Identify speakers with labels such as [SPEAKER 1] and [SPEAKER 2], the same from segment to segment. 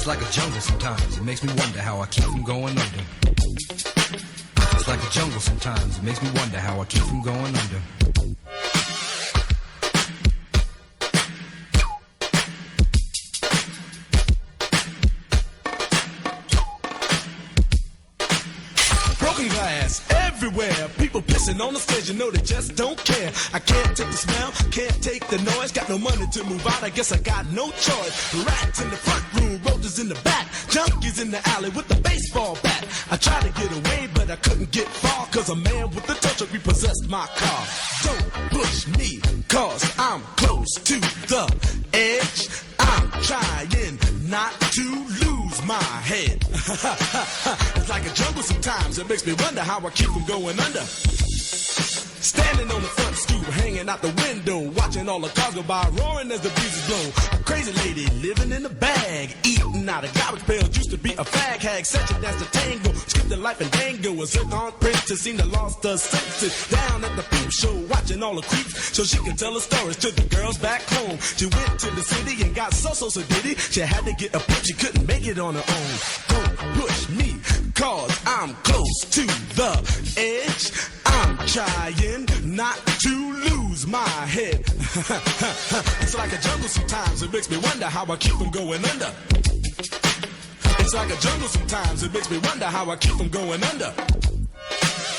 [SPEAKER 1] It's like a jungle sometimes. It makes me wonder how I keep from going under. It's like a jungle sometimes. It makes me wonder how I keep from going under.
[SPEAKER 2] Broken glass everywhere. People pissing on the stage, you know they just don't care. I can't take the smell, can't take the noise. Got no money to move out, I guess I got no choice. Rats in the front room, roaches in the back, junkies in the alley with a baseball bat. I tried to get away, but I couldn't get far, cause a man with a tow truck repossessed my car. Don't push me, cause I'm close to the edge. I'm trying not to lose my head. It's like a jungle sometimes. It makes me wonder how I keep from going under. Standing on the front stoop, hanging out the window, watching all the cars go by, roaring as the breeze is blown. A crazy lady living in a bag, eating out of garbage pails. Used to be a fag hag, such a dance to tango, skipped the life and dango. A zircon princess seemed to lost her senses. Down at the peep show, watching all the creeps, so she could tell her stories to the girls back home. She went to the city and got so diddy. She had to get a pimp, she couldn't make it on her own. Don't push me, cause I'm close to the edge. I'm trying not to lose my head. It's like a jungle sometimes. It makes me wonder how I keep from going under. It's like a jungle sometimes. It makes me wonder how I keep from going under.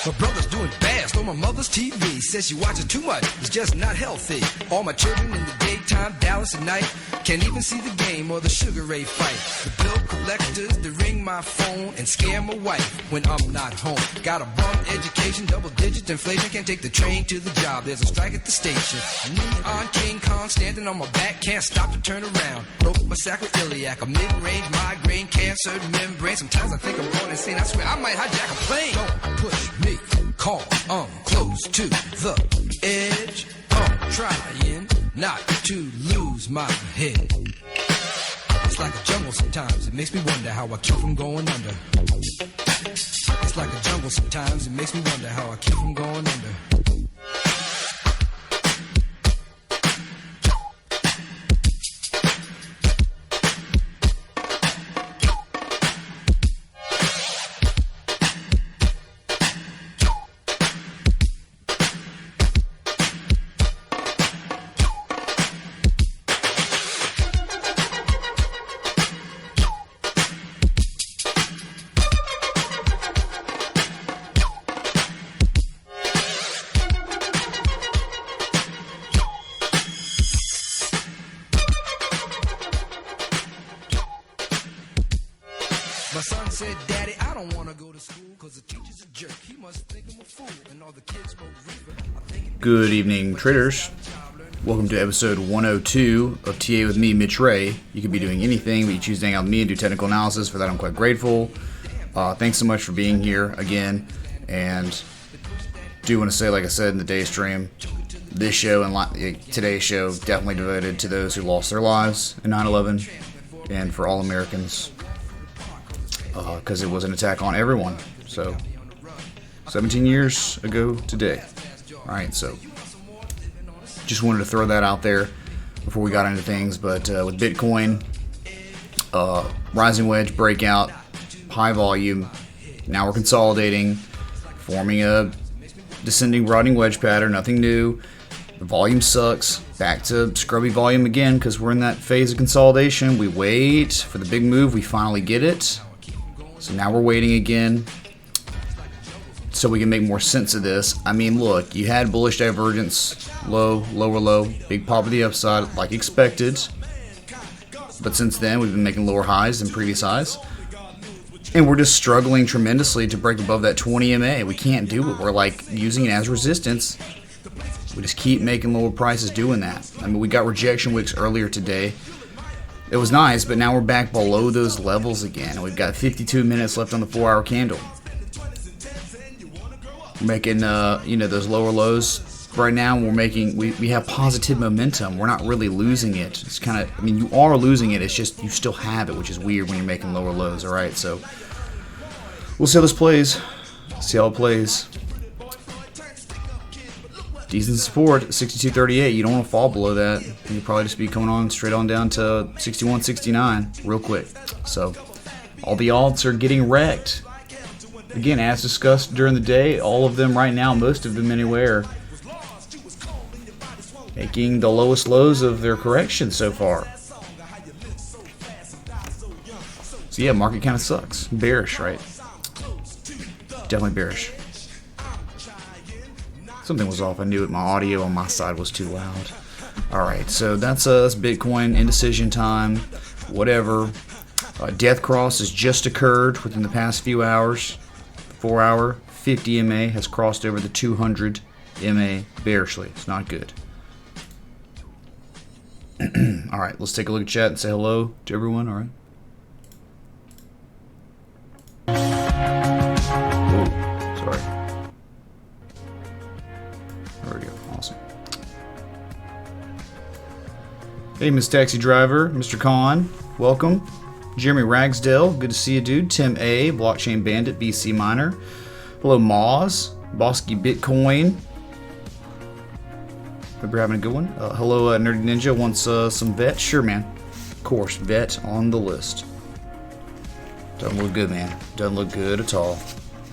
[SPEAKER 1] My brother's doing bad, stole my mother's TV. Says she watches too much, it's just not healthy. All my children in the daytime, Dallas at night. Can't even see the game or the Sugar Ray fight. The bill collectors, they ring my phone and scare my wife when I'm not home. Got a bum education, double-digit inflation. Can't take the train to the job, there's a strike at the station. Neon King Kong standing on my back, can't stop to turn around. Broke my sacroiliac, a mid-range migraine, cancer membrane. Sometimes I think I'm going insane, I swear I might hijack a plane. Don't push me, cause I'm close to the edge. I'm trying not to lose my head. It's like a jungle sometimes. It makes me wonder how I keep from going under. It's like a jungle sometimes. It makes me wonder how I keep from going under. My son said, Daddy, I don't want to go to school because the teacher's a jerk. He must think I'm a fool and all the kids smoke reefer.
[SPEAKER 3] Good evening, traders. Welcome to episode 102 of TA with me, Mitch Ray. You could be doing anything, but you choose to hang out with me and do technical analysis. For that, I'm quite grateful. Thanks so much for being here again. And do want to say, like I said in the day stream, this show and today's show definitely devoted to those who lost their lives in 9/11 and for all Americans. Because it was an attack on everyone. So, 17 years ago today. Alright, so just wanted to throw that out there before we got into things. But with Bitcoin, rising wedge breakout, high volume. Now we're consolidating, forming a descending broadening wedge pattern. Nothing new. The volume sucks. Back to scrubby volume again because we're in that phase of consolidation. We wait for the big move. We finally get it. So now we're waiting again so we can make more sense of this. I mean, look, you had bullish divergence, low, lower low, big pop of the upside like expected. But since then, we've been making lower highs than previous highs. And we're just struggling tremendously to break above that 20 MA. We can't do it. We're like using it as resistance. We just keep making lower prices doing that. I mean, we got rejection wicks earlier today. It was nice, but now we're back below those levels again. And we've got 52 minutes left on the 4-hour candle. We're making, those lower lows right now. We have positive momentum. We're not really losing it. It's kind of, I mean, you are losing it. It's just you still have it, which is weird when you're making lower lows. All right, so we'll see how this plays. See how it plays. Decent support, 62.38. You don't want to fall below that. You'll probably just be coming on straight on down to 61.69 real quick. So all the alts are getting wrecked. Again, as discussed during the day, all of them right now, most of them anywhere, making the lowest lows of their correction so far. So yeah, market kind of sucks. Bearish, right? Definitely bearish. Something was off. I knew it. My audio on my side was too loud. Alright, so that's Bitcoin. Indecision time. Whatever. Death cross has just occurred within the past few hours. 4 hour, 50 MA has crossed over the 200 MA bearishly. It's not good. Alright, let's take a look at chat and say hello to everyone. Alright. Sorry. There we go. Awesome. Hey, Miss Taxi Driver, Mr. Khan, welcome. Jeremy Ragsdale, good to see you, dude. Tim A, Blockchain Bandit, BC Miner. Hello, Moz, Bosky Bitcoin. Hope you're having a good one. Hello, Nerdy Ninja, wants some vet? Sure, man. Of course, vet on the list. Doesn't look good, man. Doesn't look good at all.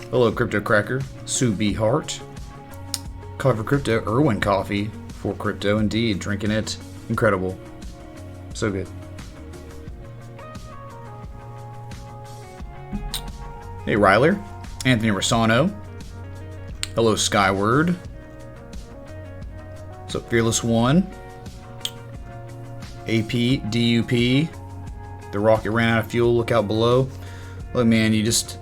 [SPEAKER 3] Hello, Crypto Cracker, Sue B. Hart. Coffee for Crypto, Irwin Coffee for Crypto, indeed. Drinking it. Incredible. So good. Hey, Ryler. Anthony Rosano. Hello, Skyward. What's up, Fearless One? AP, DUP. The rocket ran out of fuel. Look out below. Look, man, it's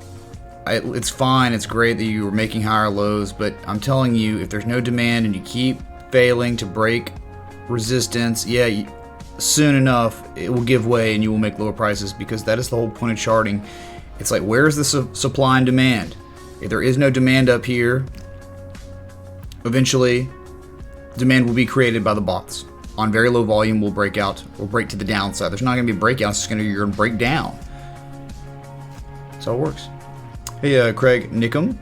[SPEAKER 3] fine. It's great that you were making higher lows, but I'm telling you, if there's no demand and you keep failing to break resistance, yeah, soon enough, it will give way and you will make lower prices, because that is the whole point of charting. It's like, where's the supply and demand? If there is no demand up here, eventually demand will be created by the bots. On very low volume, will break out or break to the downside. There's not going to be breakouts. You're going to break down. That's how it works. Hey, Craig Nickum.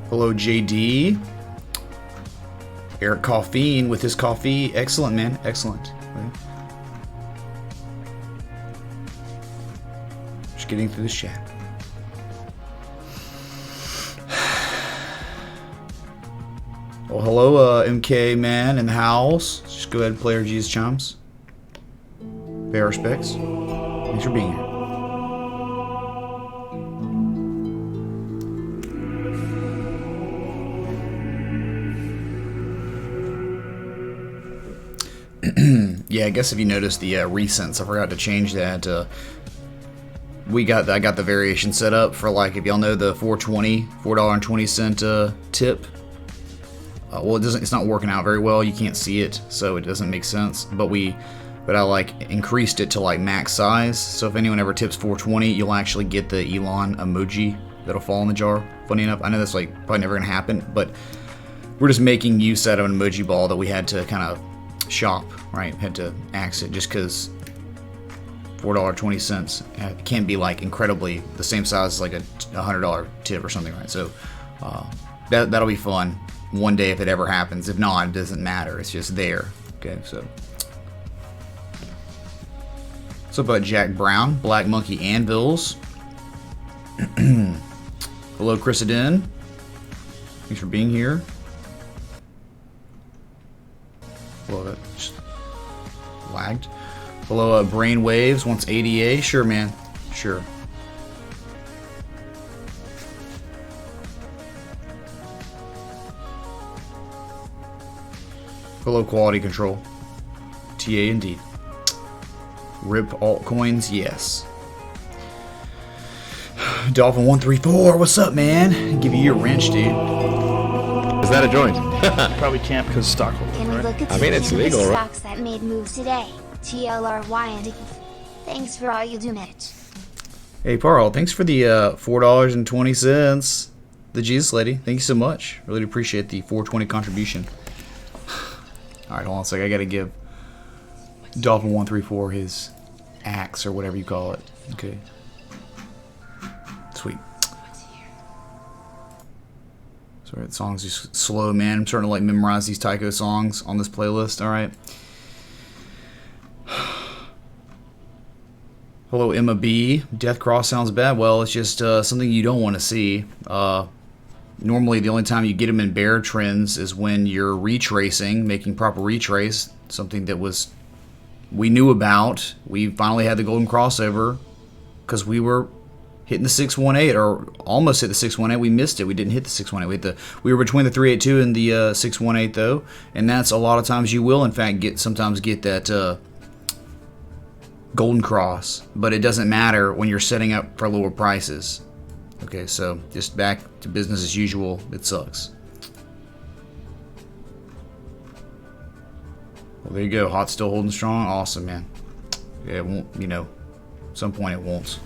[SPEAKER 3] Hello, JD. Eric Coffeen with his coffee. Excellent, man. Excellent. Okay. Just getting through the chat. Well, hello, MK man in the house. Just go ahead and play our Jesus chimes. Pay our respects. Thanks for being here. Yeah, I guess if you noticed the recents, I forgot to change that. I got the variation set up for, like, if y'all know the $4.20 tip. Well, it's not working out very well. You can't see it, so it doesn't make sense. But I like increased it to like max size. So if anyone ever tips $4.20, you'll actually get the Elon emoji that'll fall in the jar. Funny enough, I know that's like probably never gonna happen, but we're just making use out of an emoji ball that we had to kind of shop, right? Had to axe it just because $4.20 can't be like incredibly the same size as like a $100 tip or something, right? So that'll be fun one day if it ever happens. If not, it doesn't matter. It's just there. Okay, so what's up, Jack Brown, Black Monkey Anvils. Hello, Chrisidin. Thanks for being here. Well, that just lagged. Hello, Brainwaves wants ADA. Sure, man. Sure. Hello, Quality Control. TA indeed. RIP altcoins, yes. Dolphin134, what's up, man? Give you your wrench, dude.
[SPEAKER 4] Is that a joint?
[SPEAKER 5] Probably can't because stockholders,
[SPEAKER 6] Can we
[SPEAKER 5] right?
[SPEAKER 6] look at
[SPEAKER 4] I mean, it's legal, right?
[SPEAKER 6] stocks that made moves today? TLRY and ETH. Thanks for all you do, Mitch.
[SPEAKER 3] Hey, Parl, thanks for the $4.20. The Jesus lady, thank you so much. Really appreciate the $4.20 contribution. Alright, hold on a sec. I gotta give Dolphin134 his axe or whatever you call it. Okay. Sweet. Sorry, the song's just slow, man. I'm starting to like memorize these Tycho songs on this playlist. All right. Hello, Emma B. Death Cross sounds bad. Well, it's just something you don't want to see. Normally, the only time you get them in bear trends is when you're retracing, making proper retrace. Something that we knew about. We finally had the golden crossover because we were hitting the 618 or almost hit the 618. We missed it. We didn't hit the 618. We were between the 382 and the 618 though, and that's a lot of times you will in fact sometimes get that golden cross, but it doesn't matter when you're setting up for lower prices. Okay, so just back to business as usual. It sucks. Well, there you go. Hot still holding strong. Awesome, man. Yeah, it won't. At some point it won't.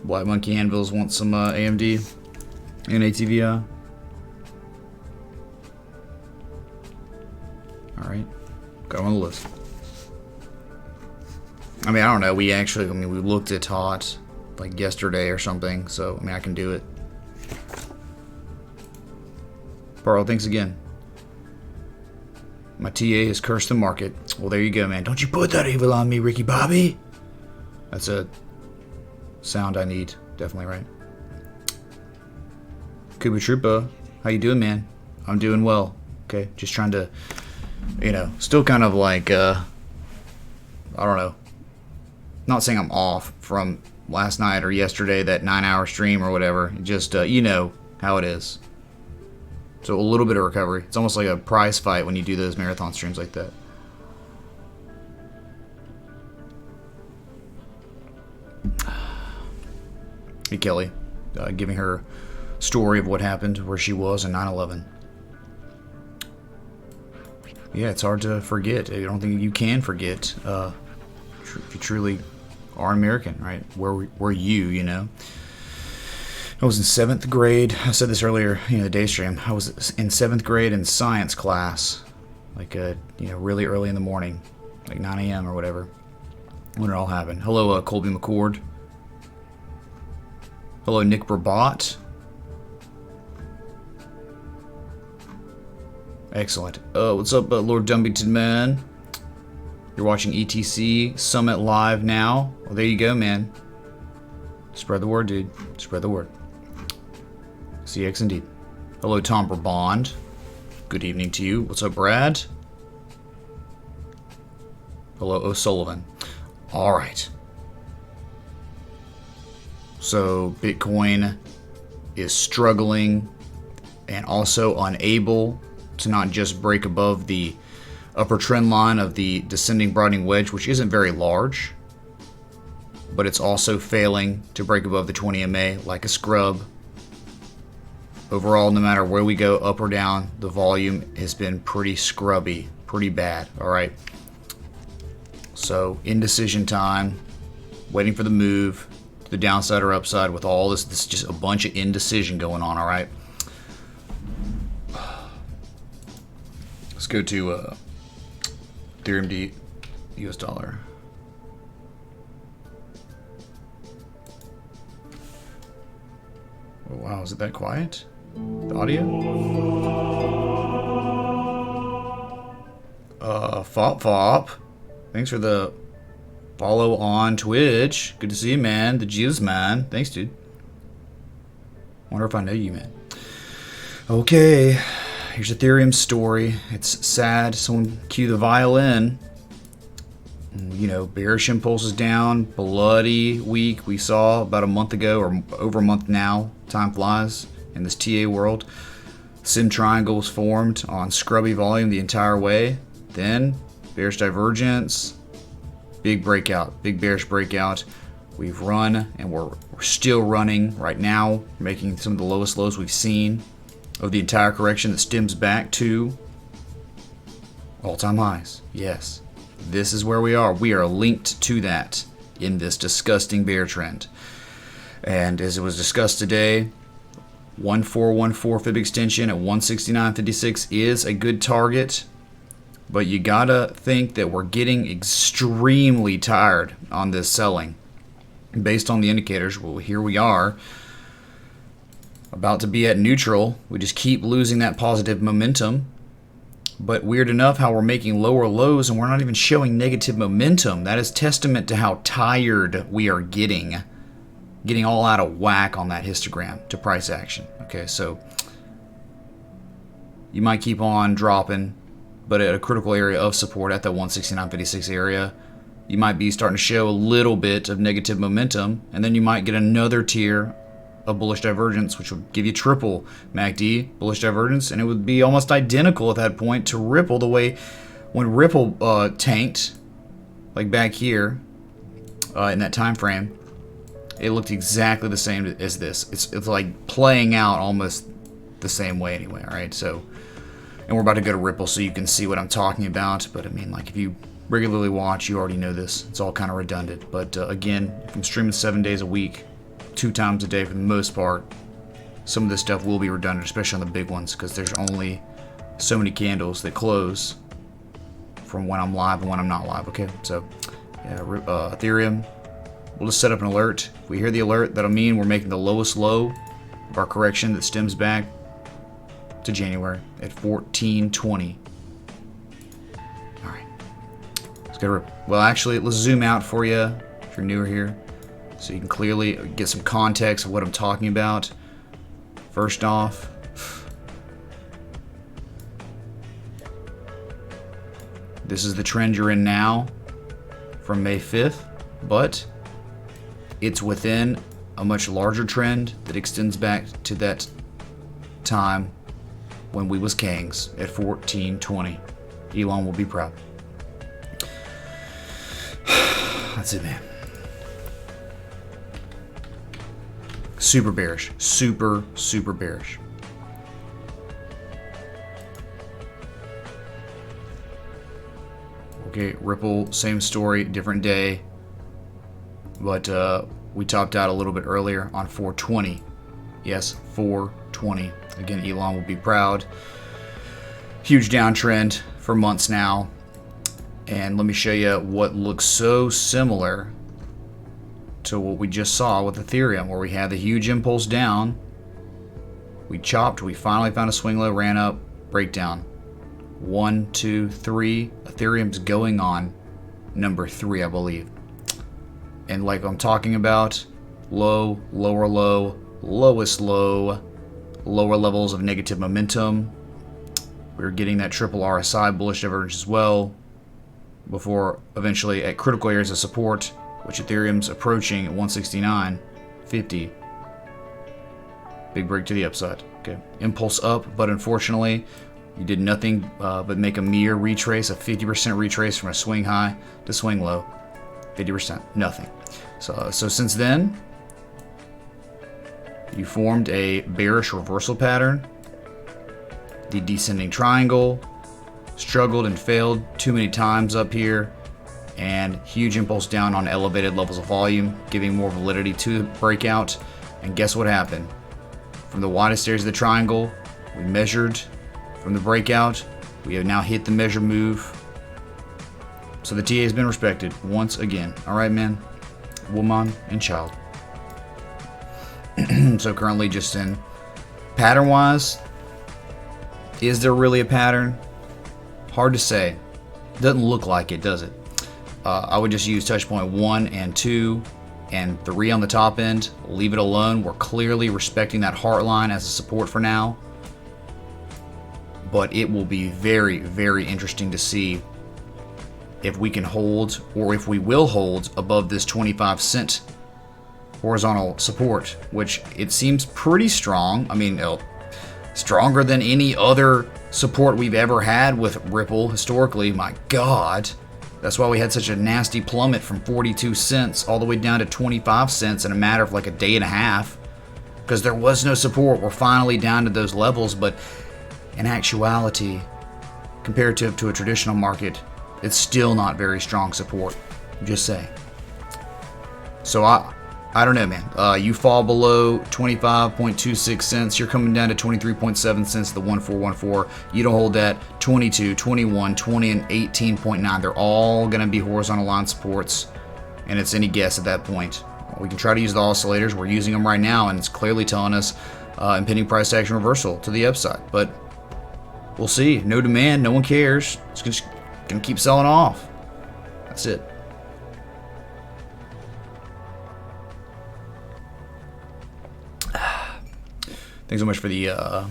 [SPEAKER 3] Black Monkey Anvils want some AMD and ATVI. Alright. Got on the list. I mean, I don't know. We looked at HOT like yesterday or something. So, I can do it. Pearl, thanks again. My TA has cursed the market. Well, there you go, man. Don't you put that evil on me, Ricky Bobby. That's a sound I need. Definitely right. Kuba Troopa, how you doing, man? I'm doing well. Okay, just trying to, still kind of like, I don't know. Not saying I'm off from last night or yesterday, that 9-hour stream or whatever. Just, you know how it is. So a little bit of recovery. It's almost like a prize fight when you do those marathon streams like that. Hey, Kelly, giving her story of what happened where she was in 9/11. Yeah, it's hard to forget. I don't think you can forget if you truly are American, right? Where you know? I was in 7th grade. I said this earlier, the day stream. I was in 7th grade in science class, like really early in the morning, like 9 a.m. or whatever, when it all happened. Hello, Colby McCord. Hello, Nick Brabot. Excellent. What's up, Lord Dumbington, man? You're watching ETC Summit live now. Well, there you go, man. Spread the word, dude. Spread the word. CX indeed. Hello, Tom Brabond. Good evening to you. What's up, Brad? Hello, O'Sullivan. All right. So Bitcoin is struggling and also unable to not just break above the upper trend line of the descending broadening wedge, which isn't very large, but it's also failing to break above the 20 MA like a scrub. Overall, no matter where we go, up or down, the volume has been pretty scrubby, pretty bad, all right? So indecision time, waiting for the move to the downside or upside with all this is just a bunch of indecision going on, all right? Let's go to Ethereum D US dollar. Oh, wow, is it that quiet? The audio? Fop. Thanks for the follow on Twitch. Good to see you, man. The Jews, man. Thanks, dude. Wonder if I know you, man. Okay. Here's Ethereum's story. It's sad. Someone cue the violin. Bearish impulses down. Bloody week we saw about a month ago, or over a month now. Time flies in this TA world. Sin triangles formed on scrubby volume the entire way. Then bearish divergence. Big breakout. Big bearish breakout. We've run and we're still running right now, making some of the lowest lows we've seen of the entire correction that stems back to all-time highs. Yes, this is where we are. We are linked to that in this disgusting bear trend. And as it was discussed today, 1414 fib extension at 169.56 is a good target, but you gotta think that we're getting extremely tired on this selling. Based on the indicators, well, here we are. about to be at neutral. We just keep losing that positive momentum. But weird enough how we're making lower lows and we're not even showing negative momentum. That is testament to how tired we are getting all out of whack on that histogram to price action. Okay, so you might keep on dropping, but at a critical area of support at that 169.56 area, you might be starting to show a little bit of negative momentum, and then you might get another tier of bullish divergence, which would give you triple MACD bullish divergence, and it would be almost identical at that point to Ripple, the way when Ripple tanked, like back here in that time frame, it looked exactly the same as this. It's like playing out almost the same way anyway, all right? So, and we're about to go to Ripple so you can see what I'm talking about, but I mean, like, if you regularly watch, you already know this. It's all kind of redundant, but again, if I'm streaming 7 days a week, 2 times a day for the most part, some of this stuff will be redundant, especially on the big ones, because there's only so many candles that close from when I'm live and when I'm not live. Okay, so yeah, Ethereum, we'll just set up an alert. If we hear the alert, that'll mean we're making the lowest low of our correction that stems back to January at 1420. All right, let's go to Ripple. Well, actually, let's zoom out for you if you're newer here, so you can clearly get some context of what I'm talking about. First off, this is the trend you're in now from May 5th, but it's within a much larger trend that extends back to that time when we was kings at 1420. Elon will be proud. That's it, man. Super bearish. Super bearish. Okay, Ripple, same story, different day. But we topped out a little bit earlier on 420. Yes, 420. Again, Elon will be proud. Huge downtrend for months now. And let me show you what looks so similar to what we just saw with Ethereum, where we had the huge impulse down. We chopped, we finally found a swing low, ran up, breakdown. 1, 2, 3. Ethereum's going on number 3, I believe. And like I'm talking about, low, lower low, lowest low, lower levels of negative momentum. We're getting that triple RSI bullish divergence as well, before eventually at critical areas of support, which Ethereum's approaching at 169.50. Big break to the upside. Okay, impulse up, but unfortunately, you did nothing but make a mere retrace, a 50% retrace from a swing high to swing low. 50%, nothing. So since then, you formed a bearish reversal pattern. The descending triangle struggled and failed too many times up here, and huge impulse down on elevated levels of volume, giving more validity to the breakout. And guess what happened? From the widest areas of the triangle, we measured. From the breakout, we have now hit the measure move. So the TA has been respected once again. All right, man, woman, and child. So currently just in pattern-wise, is there really a pattern? Hard to say. Doesn't look like it, does it? I would just use touch point 1 and 2 and 3 on the top end. Leave it alone. We're clearly respecting that heart line as a support for now. But it will be very, very interesting to see if we can hold, or if we will hold, above this 25-cent horizontal support, which it seems pretty strong. I mean, stronger than any other support we've ever had with Ripple historically. My God. That's why we had such a nasty plummet from 42 cents all the way down to 25 cents in a matter of like a day and a half, because there was no support. We're finally down to those levels, but in actuality, comparative to a traditional market, it's still not very strong support. Just saying. So I don't know, man. You fall below 25.26 cents, you're coming down to 23.7 cents, the 1414. You don't hold that. 22, 21, 20, and 18.9. They're all going to be horizontal line supports, and it's any guess at that point. We can try to use the oscillators. We're using them right now, and it's clearly telling us impending price action reversal to the upside. But we'll see. No demand. No one cares. It's just going to keep selling off. That's it. Thanks so much for the, I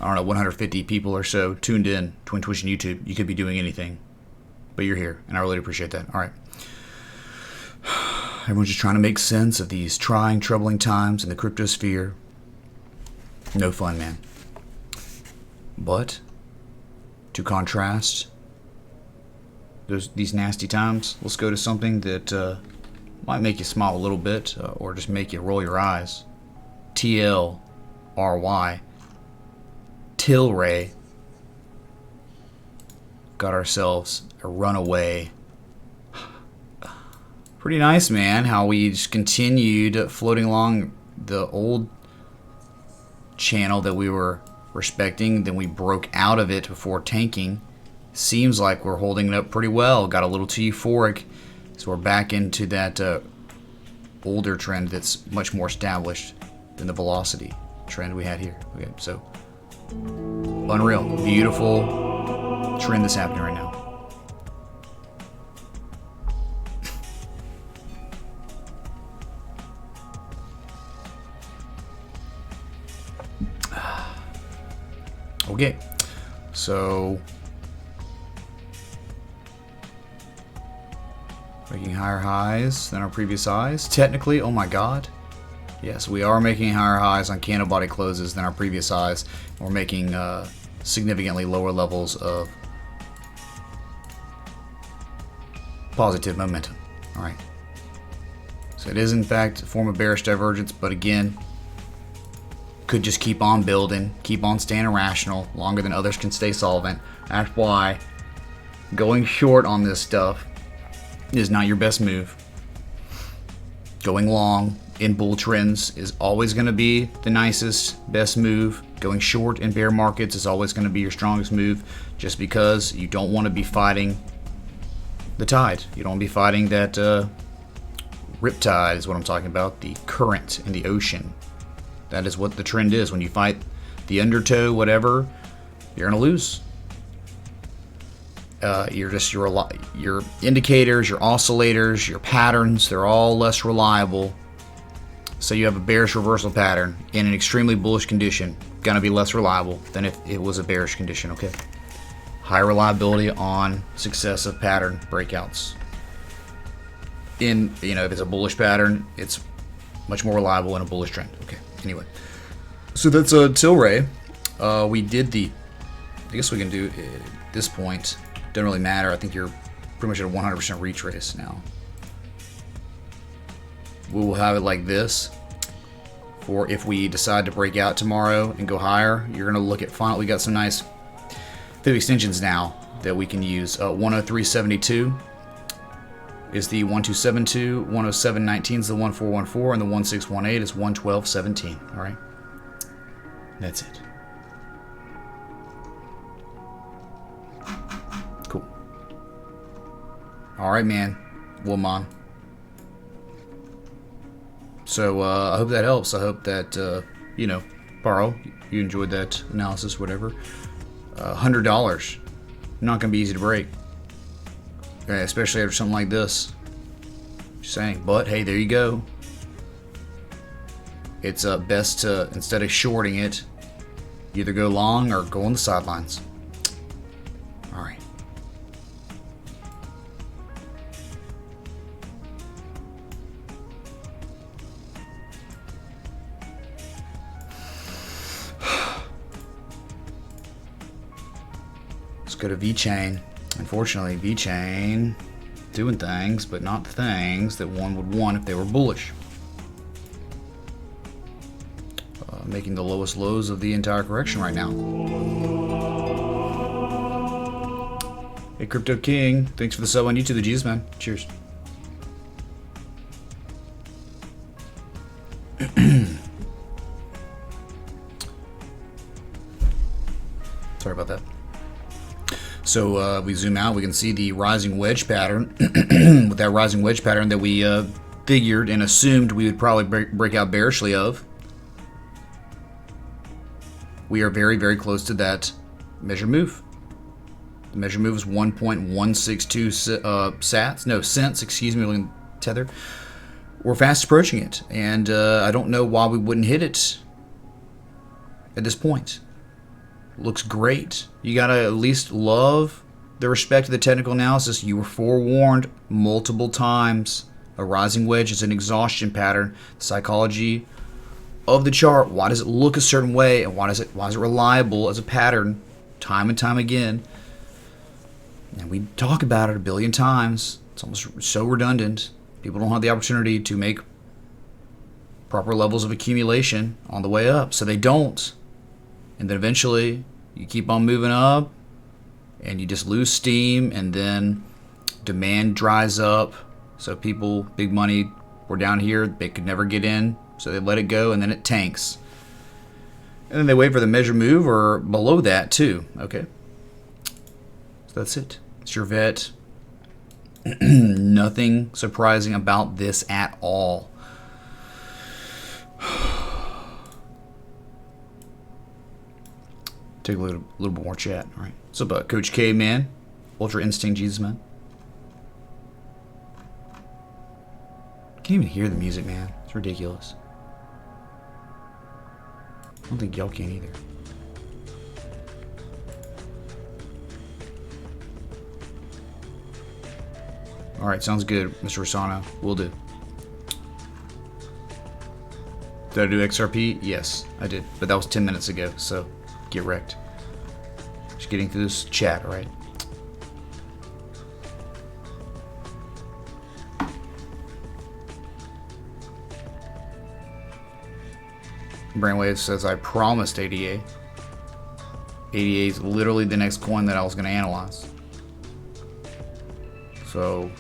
[SPEAKER 3] don't know, 150 people or so tuned in between Twitch and YouTube. You could be doing anything, but you're here, and I really appreciate that. All right. Everyone's just trying to make sense of these trying, troubling times in the crypto sphere. No fun, man. But to contrast these nasty times, let's go to something that might make you smile a little bit or just make you roll your eyes. TLRY. Tilray. Got ourselves a runaway. Pretty nice, man, how we just continued floating along the old channel that we were respecting. Then we broke out of it before tanking. Seems like we're holding it up pretty well. Got a little too euphoric. So we're back into that older trend that's much more established than the velocity trend we had here. Okay, so unreal, beautiful trend that's happening right now. Okay, so making higher highs than our previous highs. Technically, oh my god. Yes, we are making higher highs on candle body closes than our previous highs. We're making significantly lower levels of positive momentum. All right. So it is in fact a form of bearish divergence, but again, could just keep on building, keep on staying irrational longer than others can stay solvent. That's why going short on this stuff is not your best move. Going long in bull trends is always going to be the nicest, best move. Going short in bear markets is always going to be your strongest move, just because you don't want to be fighting the tide. You don't want to be fighting that riptide is what I'm talking about, the current in the ocean. That is what the trend is. When you fight the undertow, whatever, you're going to lose. Your indicators, your oscillators, your patterns, they're all less reliable. So you have a bearish reversal pattern in an extremely bullish condition, gonna be less reliable than if it was a bearish condition, okay? High reliability on successive pattern breakouts. If it's a bullish pattern, it's much more reliable in a bullish trend. Okay, anyway. So that's Tilray. We did I guess we can do at this point. Doesn't really matter. I think you're pretty much at a 100% retrace now. We will have it like this for if we decide to break out tomorrow and go higher. You're going to look at we got some nice fib extensions now that we can use. 103.72 is the 1272, 107.19 is the 1414, and the 1618 is 112.17. All right, that's it. Cool. All right, man, woman. So I hope that helps. I hope that Paro, you enjoyed that analysis, whatever. $100, not gonna be easy to break, okay, especially after something like this. Just saying. But hey, there you go. It's best to, instead of shorting it, either go long or go on the sidelines. All right. Go to VeChain. Unfortunately, VeChain doing things, but not the things that one would want if they were bullish. Making the lowest lows of the entire correction right now. Hey, Crypto King, thanks for the sub on YouTube, the Jesus man. Cheers. Sorry about that. So we zoom out, we can see the rising wedge pattern. With that rising wedge pattern that we figured and assumed we would probably break out bearishly of. we are very, very close to that measure move. The measure move is 1.162 sats, no, cents, excuse me, looking at Tether. We're fast approaching it, and I don't know why we wouldn't hit it at this point. Looks great. You gotta at least love the respect of the technical analysis. You were forewarned multiple times. A rising wedge is an exhaustion pattern. The psychology of the chart. Why does it look a certain way, and why is it reliable as a pattern, time and time again? And we talk about it a billion times. It's almost so redundant. People don't have the opportunity to make proper levels of accumulation on the way up, so they don't. And then eventually you keep on moving up and you just lose steam, and then demand dries up. So people, big money, were down here, they could never get in, so they let it go, and then it tanks. And then they wait for the measure move or below that too. Okay. So that's it. It's your vet. Nothing surprising about this at all. Take a little bit more chat. All right. What's up, Coach K, man? Ultra Instinct Jesus, man. Can't even hear the music, man. It's ridiculous. I don't think y'all can either. All right, sounds good, Mr. Rosano. Will do. Did I do XRP? Yes, I did. But that was 10 minutes ago, so get wrecked. Just getting through this chat, all right? Brainwave says, I promised ADA. ADA is literally the next coin that I was going to analyze. So...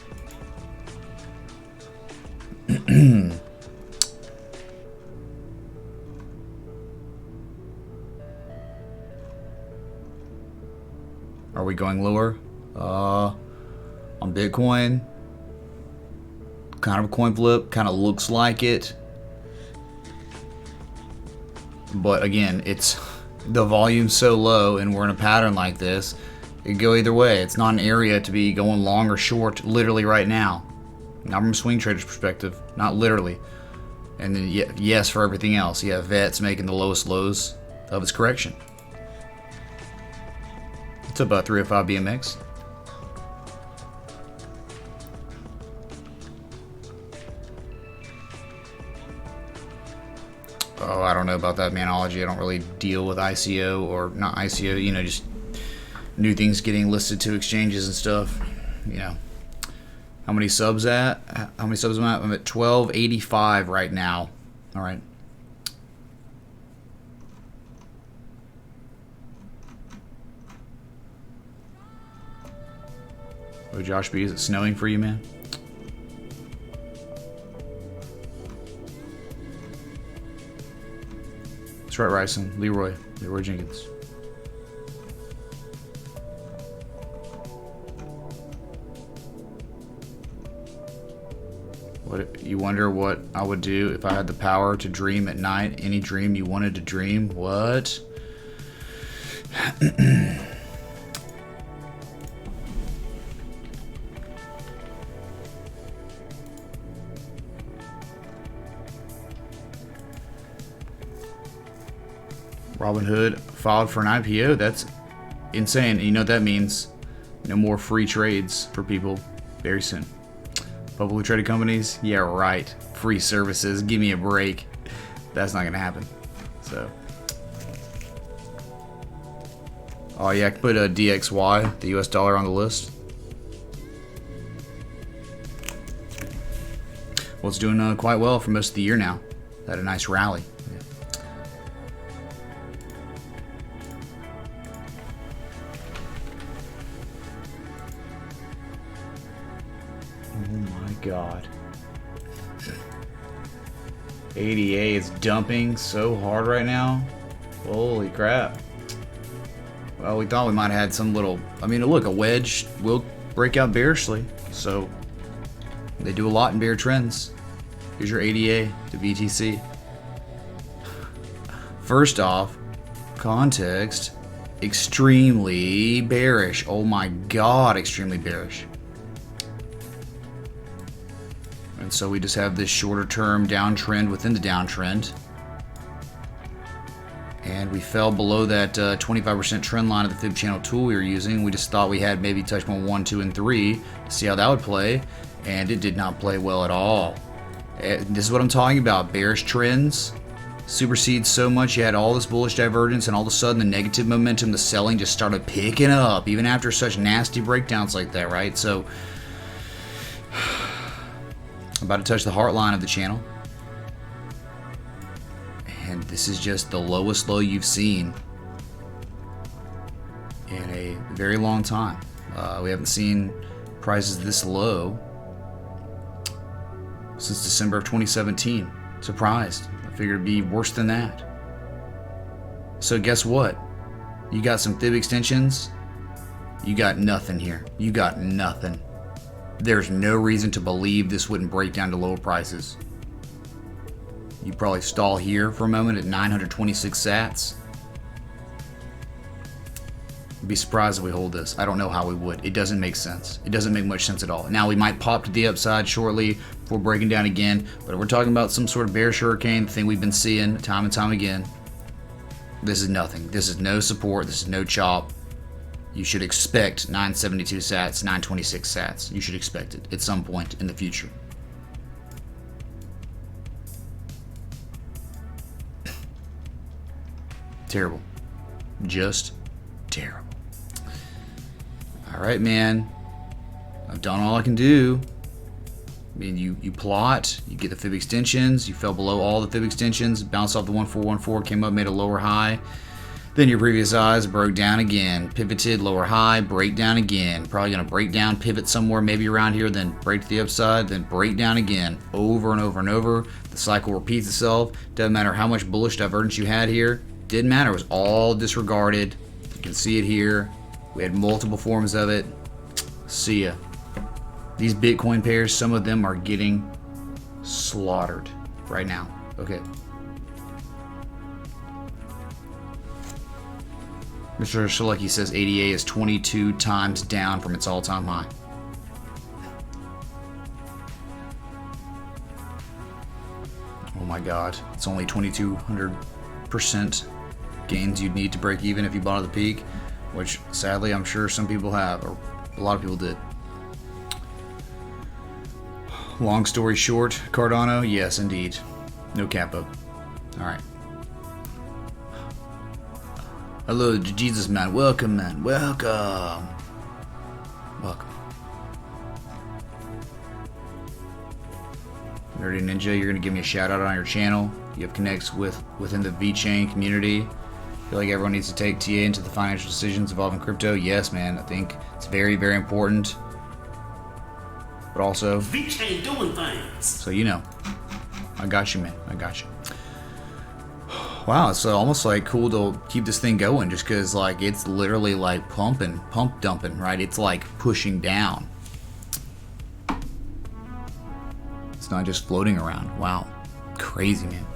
[SPEAKER 3] Are we going lower? On Bitcoin? Kind of a coin flip. Kind of looks like it. But again, it's the volume's so low and we're in a pattern like this, it could go either way. It's not an area to be going long or short literally right now. Not from a swing trader's perspective, not literally. And then yes, for everything else, you have VET's making the lowest lows of its correction. It's about 305 BMX. Oh, I don't know about that manology. I don't really deal with ICO or not ICO, you know, just new things getting listed to exchanges and stuff, you know. How many subs at? How many subs am I at? I'm at 1285 right now. All right. Oh, Josh B, is it snowing for you, man? That's right, Ryson. Leroy Jenkins. What you wonder what I would do if I had the power to dream at night? Any dream you wanted to dream? What? Robinhood filed for an IPO. That's insane. You know what that means? No more free trades for people very soon. Publicly traded companies? Yeah, right. Free services. Give me a break. That's not going to happen. So. Oh, yeah, I can put a DXY, the US dollar, on the list. Well, it's doing quite well for most of the year now. Had a nice rally. Yeah. Oh my god. ADA is dumping so hard right now. Holy crap. Well, we thought we might have had some little... I mean, look, a wedge will break out bearishly. So, they do a lot in bear trends. Here's your ADA to BTC. First off, context, extremely bearish. Oh my god, extremely bearish. And so we just have this shorter term downtrend within the downtrend. And we fell below that 25% trend line of the fib channel tool we were using. We just thought we had maybe touch point 1, 2, and 3 to see how that would play. And it did not play well at all. This is what I'm talking about. Bearish trends supersede so much. You had all this bullish divergence, and all of a sudden the negative momentum, the selling just started picking up, even after such nasty breakdowns like that, right? So, I'm about to touch the heart line of the channel. And this is just the lowest low you've seen in a very long time. We haven't seen prices this low since December of 2017. Surprised. I figured it'd be worse than that. So guess what? You got some fib extensions. You got nothing here. You got nothing. There's no reason to believe this wouldn't break down to lower prices. You probably stall here for a moment at 926 sats. I'd be surprised if we hold this. I don't know how we would. It doesn't make sense. It doesn't make much sense at all. Now we might pop to the upside shortly before breaking down again, but if we're talking about some sort of bearish hurricane, the thing we've been seeing time and time again, this is nothing. This is no support. This is no chop. You should expect 972 sats, 926 sats. You should expect it at some point in the future. Terrible. Just terrible. Alright, man. I've done all I can do. I mean, you plot, you get the fib extensions, you fell below all the fib extensions, bounced off the 1414, came up, made a lower high. Then your previous highs broke down again, pivoted, lower high, break down again. Probably going to break down, pivot somewhere maybe around here, then break to the upside, then break down again, over and over and over. The cycle repeats itself. Doesn't matter how much bullish divergence you had here. Didn't matter. It was all disregarded. You can see it here. We had multiple forms of it. See ya. These Bitcoin pairs, some of them are getting slaughtered right now. Okay. Mr. Shalucky says ADA is 22 times down from its all-time high. Oh my god. It's only 2,200% gains you'd need to break even if you bought at the peak, which sadly I'm sure some people have, or a lot of people did. Long story short, Cardano, yes indeed. No capo. Alright. Hello, Jesus man. Welcome, man. Welcome. Welcome. Nerdy Ninja, you're gonna give me a shout out on your channel. You have connects within the VeChain community. Feel like everyone needs to take TA into the financial decisions involving crypto. Yes, man. I think it's very, very important. But also,
[SPEAKER 7] VeChain doing things.
[SPEAKER 3] So you know, I got you, man. I got you. Wow, it's almost like cool to keep this thing going, just because like it's literally like pump dumping, right? It's like pushing down. It's not just floating around. Wow, crazy, man.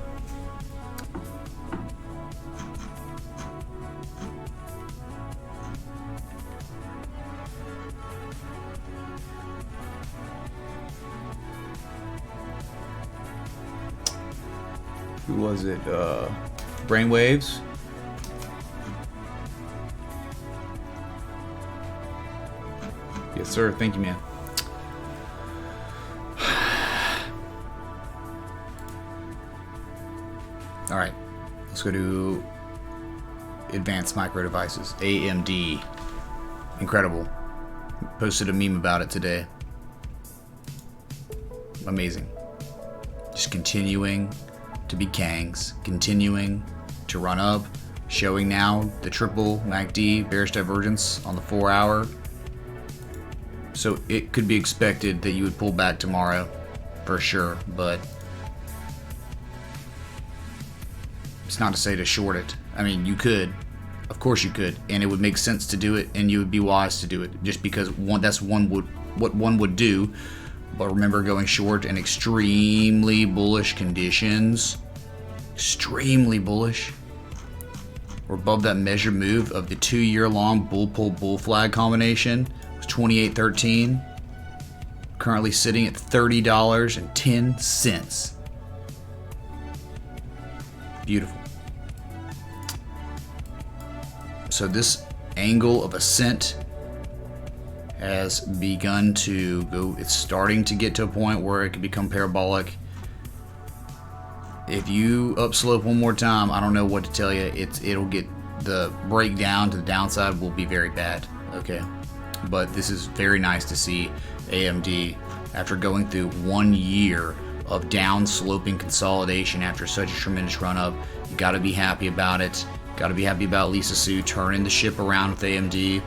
[SPEAKER 3] Who was it? Brainwaves. Yes, sir. Thank you, man. All right, let's go to Advanced Micro Devices, AMD. Incredible. Posted a meme about it today. Amazing. Just continuing to be Kangs, continuing to run up, showing now the triple MACD bearish divergence on the 4 hour. So it could be expected that you would pull back tomorrow for sure, but it's not to say to short it. I mean, you could, of course you could, and it would make sense to do it, and you would be wise to do it, just because that's what one would do. But remember, going short in extremely bullish conditions, extremely bullish, or above that measured move of the 2-year-long bull pull bull flag combination. It was 28.13. Currently sitting at $30.10. Beautiful. So this angle of ascent has begun to go. It's starting to get to a point where it could become parabolic. If you upslope one more time, I don't know what to tell you. It'll get, the breakdown to the downside will be very bad. Okay, but this is very nice to see AMD after going through 1 year of down sloping consolidation after such a tremendous run up. You got to be happy about it. Got to be happy about Lisa Su turning the ship around with AMD,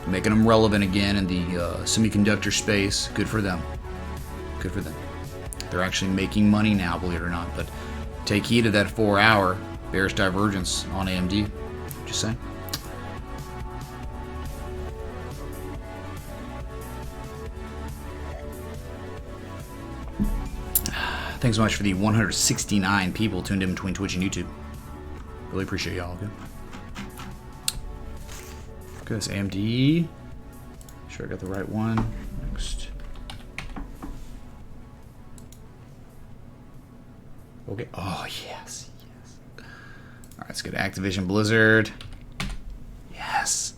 [SPEAKER 3] making them relevant again in the semiconductor space. Good for them. Good for them. They're actually making money now, believe it or not. But take heed of that 4-hour bearish divergence on AMD. Just saying. Thanks so much for the 169 people tuned in between Twitch and YouTube. Really appreciate y'all. Okay. Okay, that's AMD. Sure I got the right one. Next. Okay. Oh, yes. Yes. All right, let's go to Activision Blizzard. Yes.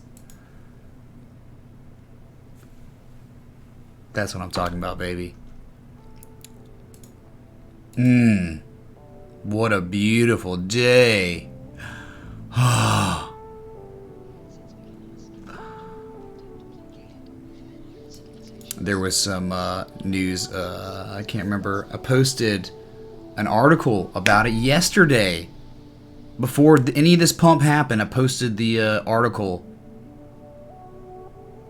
[SPEAKER 3] That's what I'm talking about, baby. What a beautiful day. There was some news, I can't remember. I posted an article about it yesterday. Before any of this pump happened, I posted the article.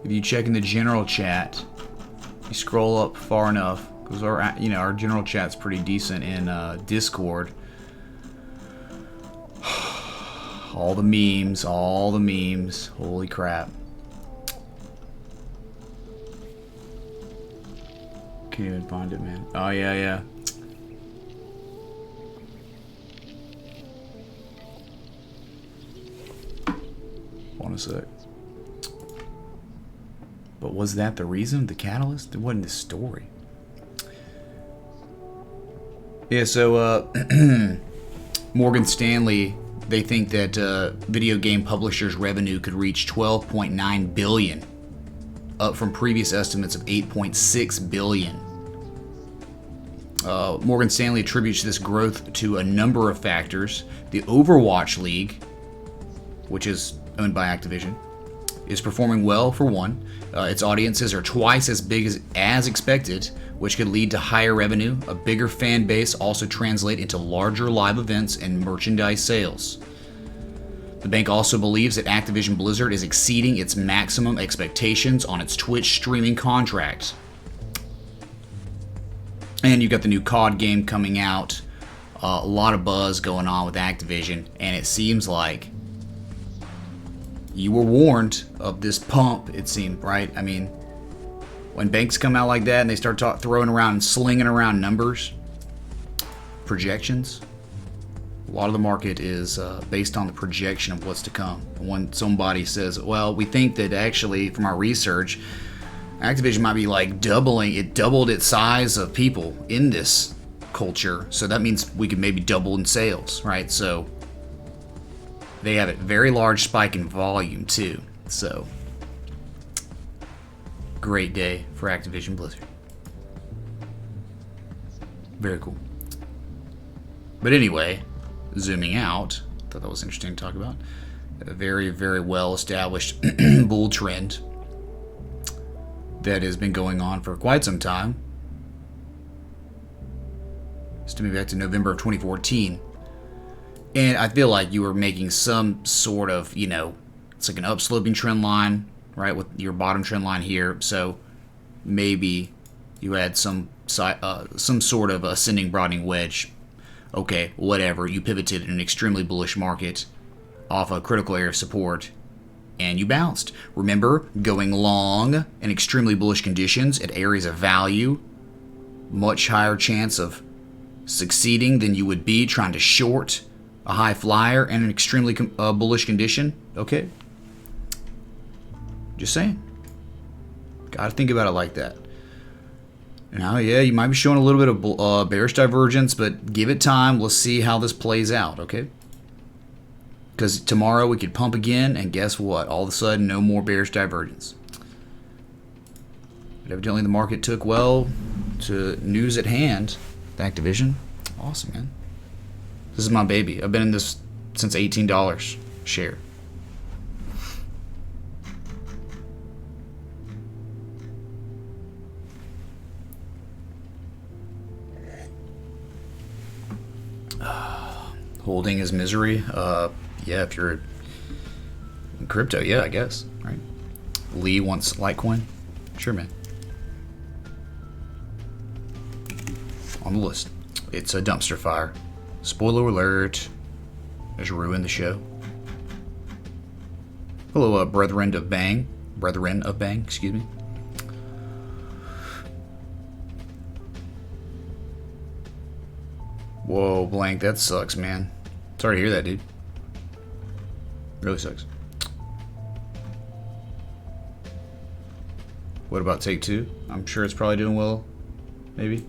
[SPEAKER 3] If you check in the general chat, you scroll up far enough, because our general chat's pretty decent in Discord. All the memes, holy crap. Can't even find it, man. Oh, yeah. Hold on a sec. But was that the reason? The catalyst? It wasn't the story. Yeah, so, Morgan Stanley, they think that video game publishers' revenue could reach $12.9 billion, up from previous estimates of $8.6 billion. Morgan Stanley attributes this growth to a number of factors. The Overwatch League, which is owned by Activision, is performing well, for one. Its audiences are twice as big as expected, which could lead to higher revenue. A bigger fan base also translate into larger live events and merchandise sales. The bank also believes that Activision Blizzard is exceeding its maximum expectations on its Twitch streaming contract. And you've got the new COD game coming out. A lot of buzz going on with Activision, and it seems like you were warned of this pump, it seemed, right? I mean, when banks come out like that and they start throwing around and slinging around numbers, projections, a lot of the market is based on the projection of what's to come. And when somebody says, well, we think that actually from our research, Activision might be like doubled its size of people in this culture, so that means we could maybe double in sales, right? So they have a very large spike in volume too. So great day for Activision Blizzard. Very cool. But anyway, zooming out, I thought that was interesting to talk about. A very, very well established bull trend that has been going on for quite some time. It's to me back to November of 2014. And I feel like you were making some sort of, it's like an upsloping trend line, right, with your bottom trend line here. So maybe you had some sort of ascending broadening wedge. Okay, whatever. You pivoted in an extremely bullish market off a critical area of support, and you bounced. Remember, going long in extremely bullish conditions at areas of value, much higher chance of succeeding than you would be trying to short a high flyer and an extremely bullish condition. Okay. Just saying. Gotta think about it like that. Now, yeah, you might be showing a little bit of bearish divergence, but give it time. Let's see how this plays out, okay? Because tomorrow we could pump again, and guess what? All of a sudden, no more bearish divergence. But evidently, the market took well to news at hand. Activision, awesome, man. This is my baby. I've been in this since $18 share. Holding is misery. Yeah, if you're in crypto, yeah, I guess, right? Lee wants Litecoin. Sure, man. On the list. It's a dumpster fire. Spoiler alert. Just ruined the show. Hello, brethren of Bang. Brethren of Bang, excuse me. Whoa, Blank, that sucks, man. Sorry to hear that, dude. Really sucks. What about Take-Two? I'm sure it's probably doing well. Maybe.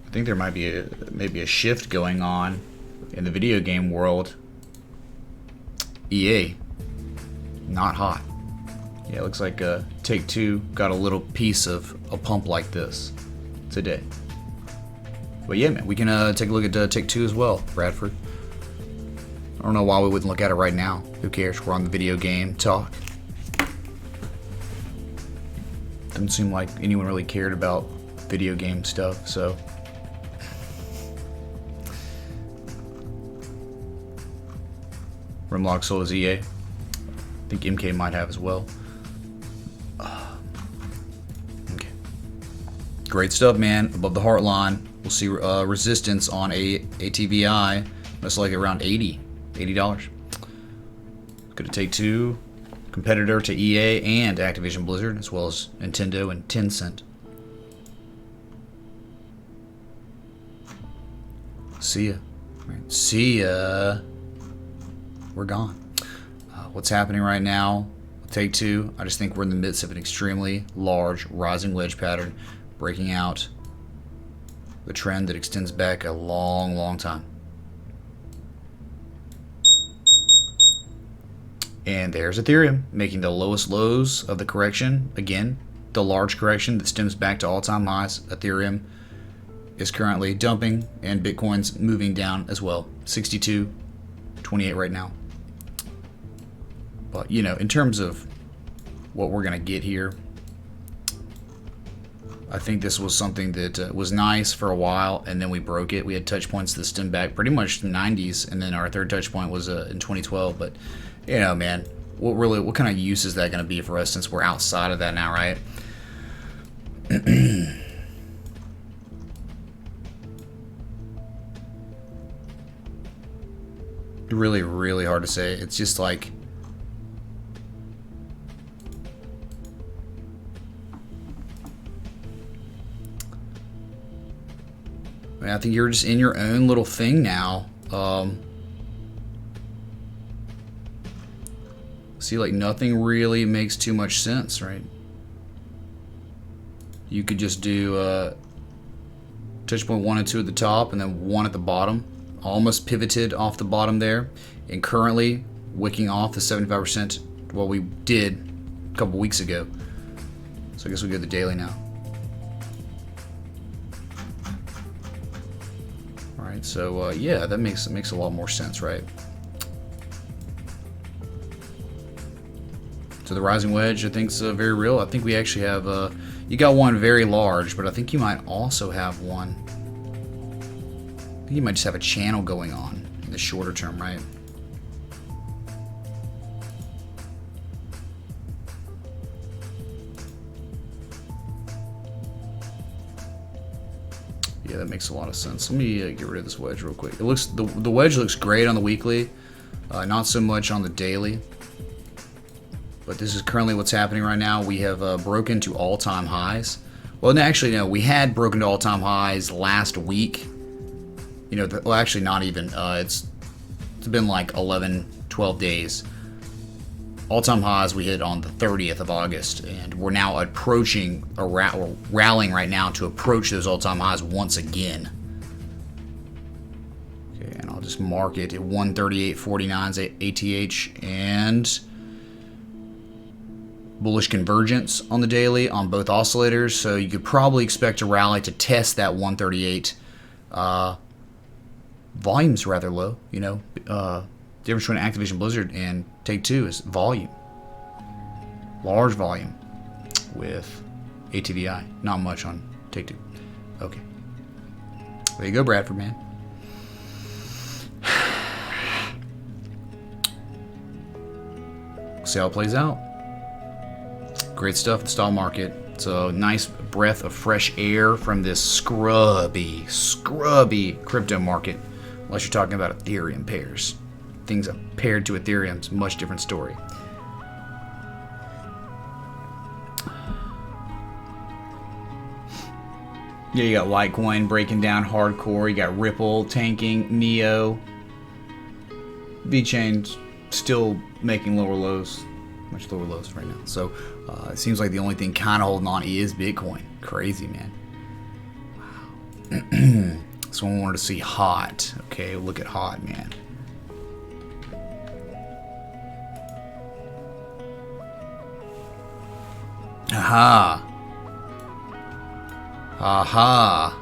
[SPEAKER 3] I think there might be maybe a shift going on in the video game world. EA, not hot. Yeah, it looks like Take-Two got a little piece of a pump like this today. But yeah, man, we can take a look at Take-Two as well, Bradford. I don't know why we wouldn't look at it right now. Who cares? We're on the video game talk. Doesn't seem like anyone really cared about video game stuff, so. Rimlock sold as EA. I think MK might have as well. Okay. Great stuff, man. Above the heart line. We'll see resistance on a ATVI. Most likely around $80. Gonna Take-Two, competitor to EA and Activision Blizzard, as well as Nintendo and Tencent. See ya. Right. See ya. We're gone. What's happening right now? Take-Two. I just think we're in the midst of an extremely large rising wedge pattern, breaking out the trend that extends back a long, long time. And there's Ethereum making the lowest lows of the correction. Again, the large correction that stems back to all-time highs. Ethereum is currently dumping, and Bitcoin's moving down as well. 62.28 right now. But, you know, in terms of what we're going to get here, I think this was something that was nice for a while, and then we broke it. We had touch points that stemmed back pretty much to the 90s, and then our third touch point was in 2012. But, you know, man, what kind of use is that going to be for us since we're outside of that now, right? Really, really hard to say. It's just like, I think you're just in your own little thing now. See, like, nothing really makes too much sense, right? You could just do touch point 1 and 2 at the top, and then 1 at the bottom. Almost pivoted off the bottom there, and currently wicking off the 75%. What we did a couple weeks ago. So I guess we'll go to the daily now. Alright, so yeah, that makes a lot more sense, right? So the rising wedge, I think, is very real. I think we actually have you got one very large, but I think you might also have one. I think you might just have a channel going on in the shorter term, right? Yeah, that makes a lot of sense. Let me get rid of this wedge real quick. It looks the wedge looks great on the weekly, not so much on the daily. But this is currently what's happening right now. We have broken to all-time highs. Well, no, actually, no. We had broken to all-time highs last week. you know, well, actually not even. It's been like 11, 12 days. All-time highs we hit on the 30th of August, and we're now approaching, we're rallying right now to approach those all-time highs once again. Okay, and I'll just mark it at 138.49's ATH, and bullish convergence on the daily on both oscillators, so you could probably expect a rally to test that 138. Volume's rather low, you know. Difference between Activision Blizzard and Take-Two is volume. Large volume with ATVI. Not much on Take-Two. Okay. There you go, Bradford, man. See how it plays out. Great stuff in the stock market. It's a nice breath of fresh air from this scrubby crypto market. Unless you're talking about Ethereum pairs. Things paired to Ethereum's much different story. Yeah, you got Litecoin breaking down hardcore. You got Ripple tanking, Neo. VeChain's still making lower lows, much lower lows right now. So it seems like the only thing kind of holding on is Bitcoin. Crazy, man. Wow. Someone wanted to see hot. Okay, look at hot, man. Aha. Aha.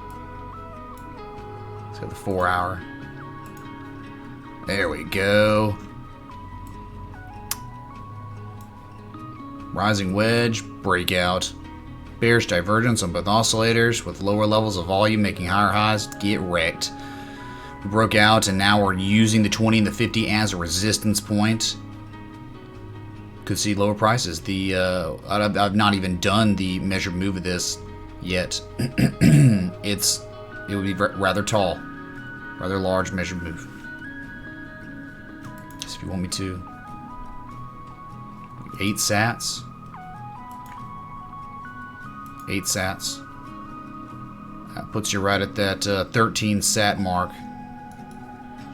[SPEAKER 3] Let's go the 4 hour. There we go. Rising wedge, breakout. Bearish divergence on both oscillators with lower levels of volume making higher highs. Get wrecked. We broke out and now we're using the 20 and the 50 as a resistance point. Could see lower prices. I've not even done the measured move of this yet. It would be rather tall, rather large measured move. Just if you want me to. 8 sats. 8 sats. That puts you right at that 13 sat mark.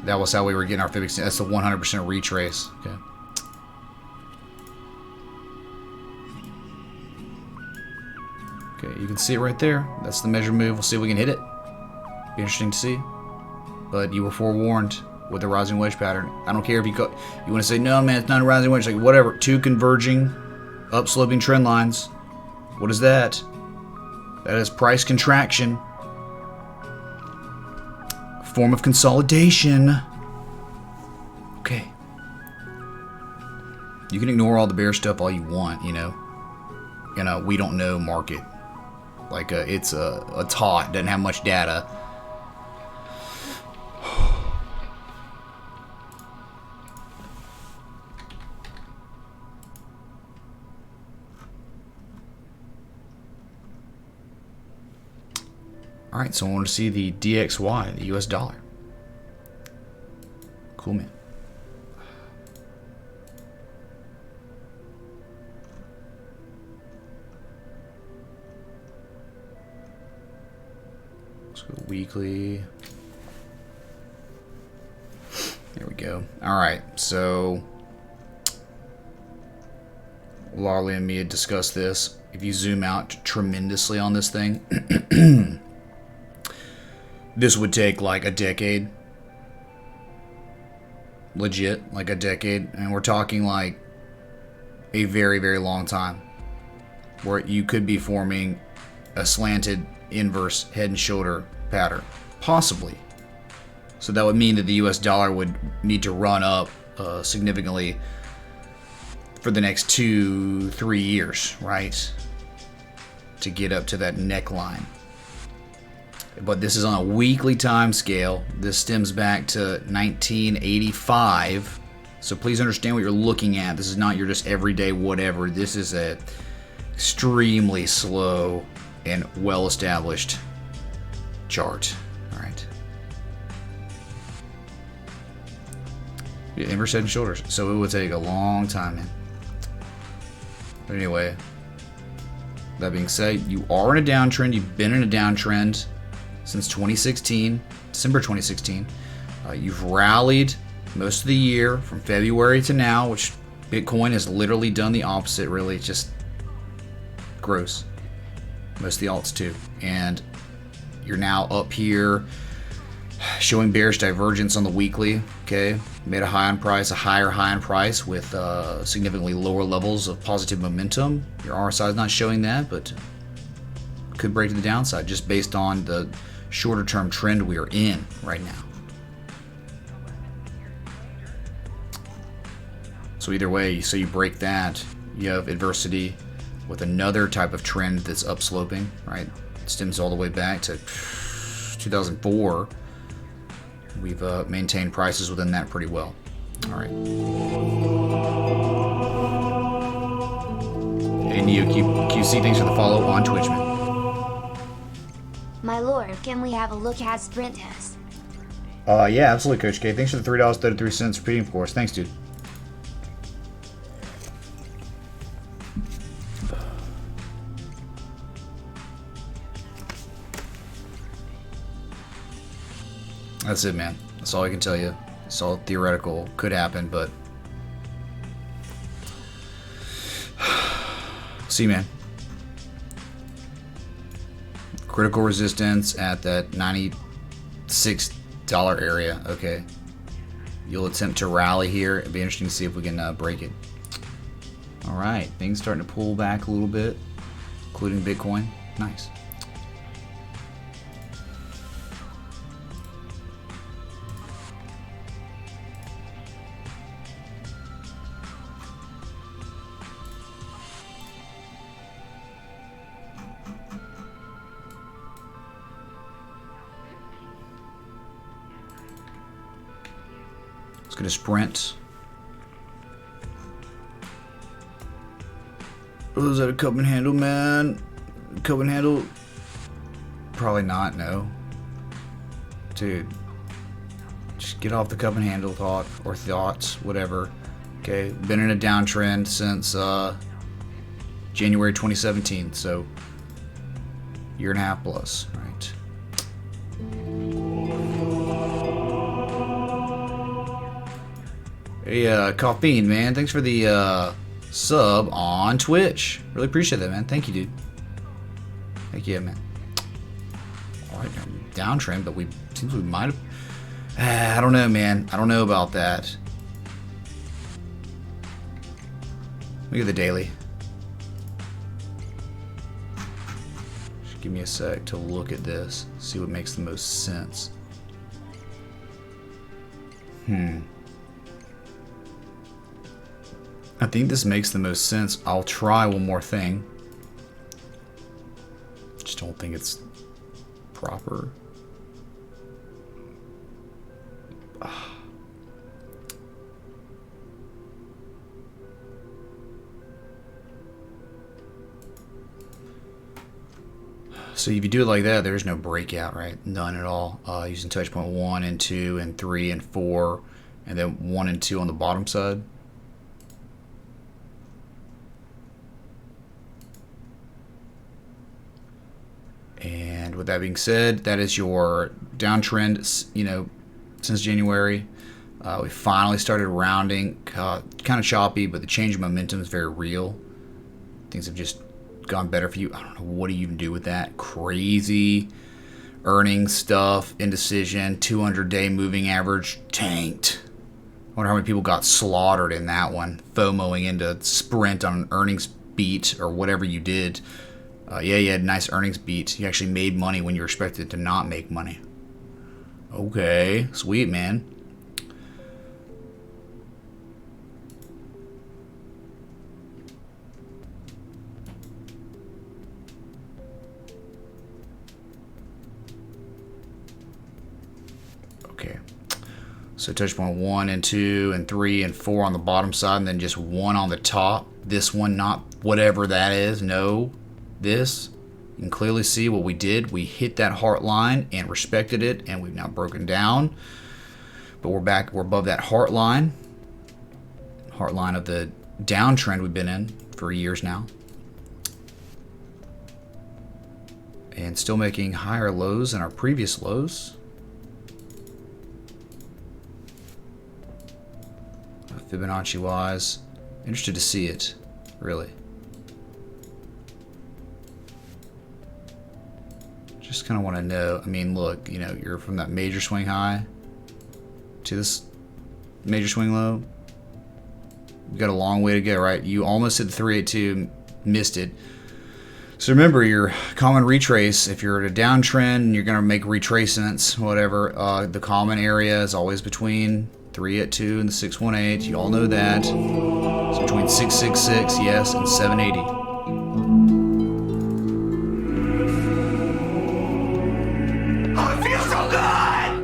[SPEAKER 3] That was how we were getting our fibs. That's the 100% retrace. Okay. Okay, you can see it right there. That's the measured move. We'll see if we can hit it. Be interesting to see. But you were forewarned with the rising wedge pattern. I don't care if you want to say, no, man, it's not a rising wedge. Like, whatever. 2 converging, upsloping trend lines. What is that? That is price contraction. A form of consolidation. Okay. You can ignore all the bear stuff all you want, you know. In a we don't know market. Like it's a tot, doesn't have much data. Alright, so I want to see the DXY, the US dollar. Cool, man. Let's go weekly. There we go. Alright, so Larley and me had discussed this. If you zoom out tremendously on this thing, this would take like a decade. Legit, like a decade. And we're talking like a very, very long time. Where you could be forming a slanted inverse head and shoulder pattern. Possibly. So that would mean that the US dollar would need to run up significantly for the next 2-3 years, right? To get up to that neckline. But this is on a weekly time scale. This stems back to 1985. So please understand what you're looking at. This is not your just everyday whatever. This is a extremely slow and well-established chart. All right. Yeah, inverse head and shoulders. So it would take a long time, man. But anyway, that being said, you are in a downtrend. You've been in a downtrend since 2016. December 2016. You've rallied most of the year from February to now, which Bitcoin has literally done the opposite, really. It's just gross. Most of the alts too. And you're now up here showing bearish divergence on the weekly. Okay, made a high on price, a higher high on price with significantly lower levels of positive momentum. Your RSI is not showing that, but could break to the downside just based on the shorter term trend we are in right now. So either way, so you break that, you have adversity with another type of trend that's upsloping, right? It stems all the way back to 2004. We've maintained prices within that pretty well. All right. Hey, NeoQC, thanks for the follow on Twitch, man.
[SPEAKER 6] My lord, can we have a look at Sprint test?
[SPEAKER 3] Yeah, absolutely, Coach K. Thanks for the $3.33 repeating, of course. Thanks, dude. That's it, man. That's all I can tell you. It's all theoretical. Could happen, but... See, man. Critical resistance at that $96 area. Okay. You'll attempt to rally here. It'd be interesting to see if we can break it. Alright. Things starting to pull back a little bit, including Bitcoin. Nice. Let's get a sprint. Oh, is that a cup and handle, man? Cup and handle? Probably not, no. Dude. Just get off the cup and handle thought, or thoughts, whatever. Okay, been in a downtrend since January 2017, so year and a half plus, right? Hey, Caffeine, man. Thanks for the sub on Twitch. Really appreciate that, man. Thank you, dude. Heck yeah, man. Alright, downtrend, but seems we might have... I don't know, man. I don't know about that. Look at the daily. Just give me a sec to look at this. See what makes the most sense. I think this makes the most sense. I'll try one more thing. Just don't think it's proper. So if you do it like that, there's no breakout, right? None at all. Using touch point 1 and 2 and 3 and 4, and then 1 and 2 on the bottom side. And with that being said, that is your downtrend, you know, since January. We finally started rounding, kind of choppy, but the change of momentum is very real. Things have just gone better for you. I don't know, what do you even do with that? Crazy earnings stuff, indecision, 200-day moving average tanked. I wonder how many people got slaughtered in that one, FOMOing into sprint on an earnings beat or whatever you did. Yeah, you had a nice earnings beat. You actually made money when you were expected to not make money. Okay, sweet, man. Okay. So touch point 1 and 2 and 3 and 4 on the bottom side, and then just 1 on the top. This one, not whatever that is. No. This, you can clearly see what we did. We hit that heart line and respected it, and we've now broken down. But we're back, we're above that heart line of the downtrend we've been in for years now. And still making higher lows than our previous lows. Fibonacci wise. Interested to see it, really. Just kind of want to know. I mean, look, you know, you're from that major swing high to this major swing low. You got a long way to go, right? You almost hit the 382, missed it. So remember, your common retrace, if you're at a downtrend and you're going to make retracements, whatever, the common area is always between 382 and the 618. You all know that. It's between 666, yes, and 780.
[SPEAKER 1] Oh, it feels so good!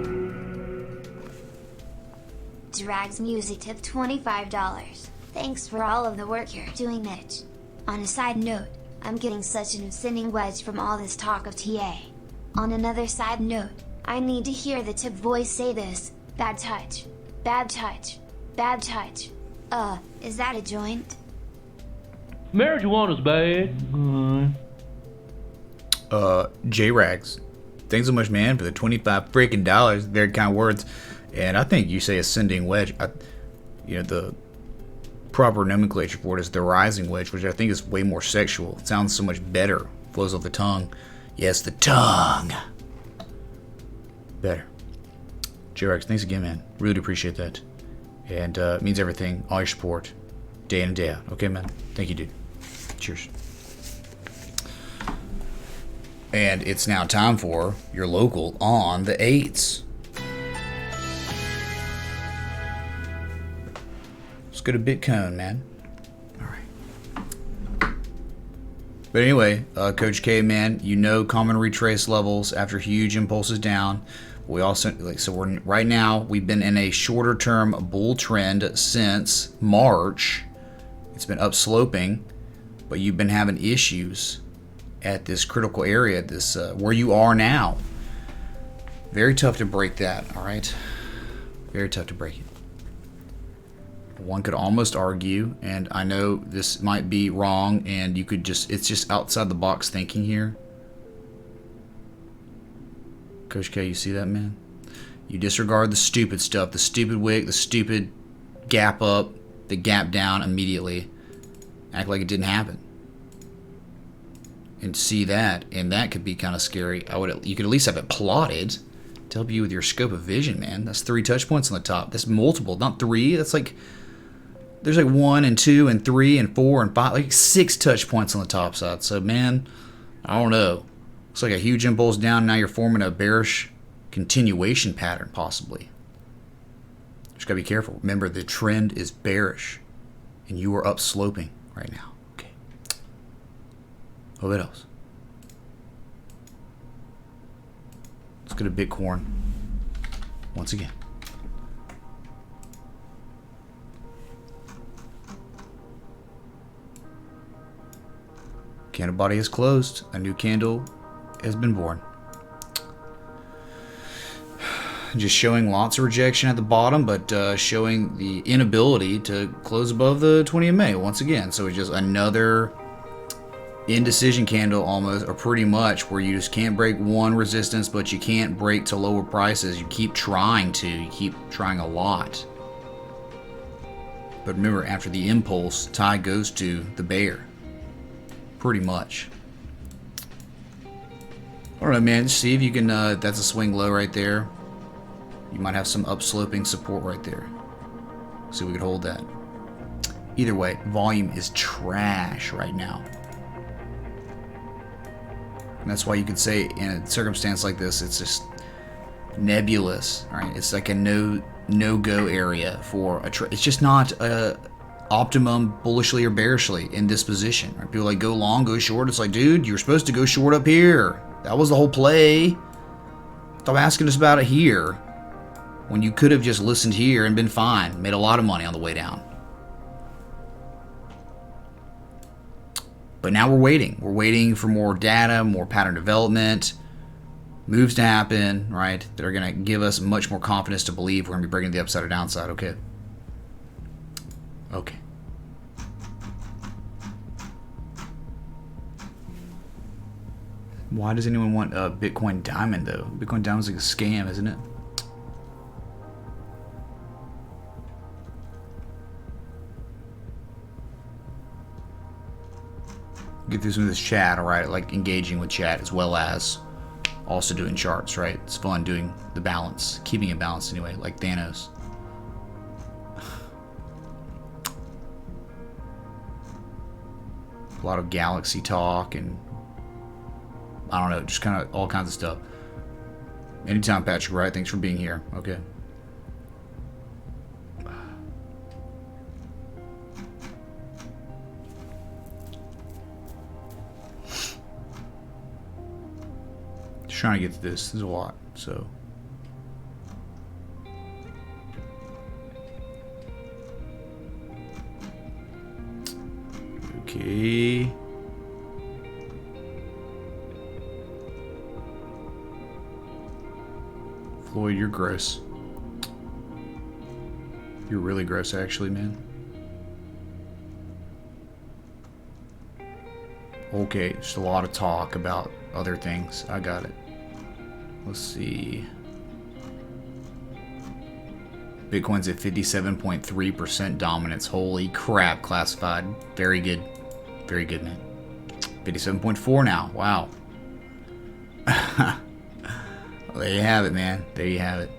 [SPEAKER 6] Drag's music tip $25. Thanks for all of the work you're doing, Mitch. On a side note, I'm getting such an ascending wedge from all this talk of TA. On another side note, I need to hear the tip voice say this: bad touch, bad touch, bad touch. Is that a joint?
[SPEAKER 7] Marijuana's bad.
[SPEAKER 3] J-Rags, thanks so much, man, for the 25 freaking dollars. Very kind words. And I think you say ascending wedge. You know, the proper nomenclature for it is the rising wedge, which I think is way more sexual. It sounds so much better. Flows off the tongue. Yes, the tongue. Better. J-Rex, thanks again, man. Really appreciate that. And it means everything. All your support. Day in and day out. Okay, man? Thank you, dude. Cheers. And it's now time for your local on the 8s. Let's go to Bitcoin, man. All right. But anyway, Coach K, man, you know, common retrace levels after huge impulses down. We also, we're right now, we've been in a shorter term bull trend since March. It's been upsloping, but you've been having issues at this critical area, this where you are now. Very tough to break that, all right? Very tough to break it. One could almost argue, and I know this might be wrong, and you could just, it's just outside the box thinking here. Coach K, you see that, man? You disregard the stupid stuff, the stupid wick, the stupid gap up, the gap down immediately. Act like it didn't happen. And see that, and that could be kind of scary. You could at least have it plotted to help you with your scope of vision, man. That's 3 touch points on the top. That's multiple, not 3. That's like, there's like 1 and 2 and 3 and 4 and 5, like 6 touch points on the top side. So, man, I don't know. Looks like a huge impulse down. Now you're forming a bearish continuation pattern, possibly. Just gotta be careful. Remember, the trend is bearish, and you are up sloping right now. Okay. What else? Let's go to Bitcoin once again. Candle body is closed. A new candle has been born. Just showing lots of rejection at the bottom, but showing the inability to close above the 20 MA once again. So it's just another indecision candle almost, or pretty much, where you just can't break one resistance, but you can't break to lower prices. You keep trying to. You keep trying a lot. But remember, after the impulse, tide goes to the bear. Pretty much. Alright, man, just see if you can, that's a swing low right there. You might have some upsloping support right there. See if we could hold that. Either way, volume is trash right now. And that's why you could say in a circumstance like this, it's just nebulous, right? It's like a no-go area for a trade. It's just not a optimum bullishly or bearishly in this position. Right? People like go long, go short. It's like, dude, you're supposed to go short up here. That was the whole play. Stop asking us about it here when you could have just listened here and been fine. Made a lot of money on the way down. But now we're waiting. We're waiting for more data, more pattern development, moves to happen, right? That are going to give us much more confidence to believe we're going to be breaking the upside or downside. Okay. Okay. Why does anyone want a Bitcoin Diamond, though? Bitcoin Diamond's like a scam, isn't it? get through some of this chat, alright? Like engaging with chat as well as also doing charts, right? It's fun doing the balance, keeping it balanced anyway, like Thanos. A lot of galaxy talk and I don't know, just kind of all kinds of stuff. Anytime, Patrick, right? Thanks for being here. Okay. Just trying to get to this. There's a lot, so. Okay. Floyd, you're gross. You're really gross, actually, man. Okay, just a lot of talk about other things. I got it. Let's see. Bitcoin's at 57.3% dominance. Holy crap, classified. Very good. Very good, man. 57.4 now. Wow. Well, there you have it, man. There you have it.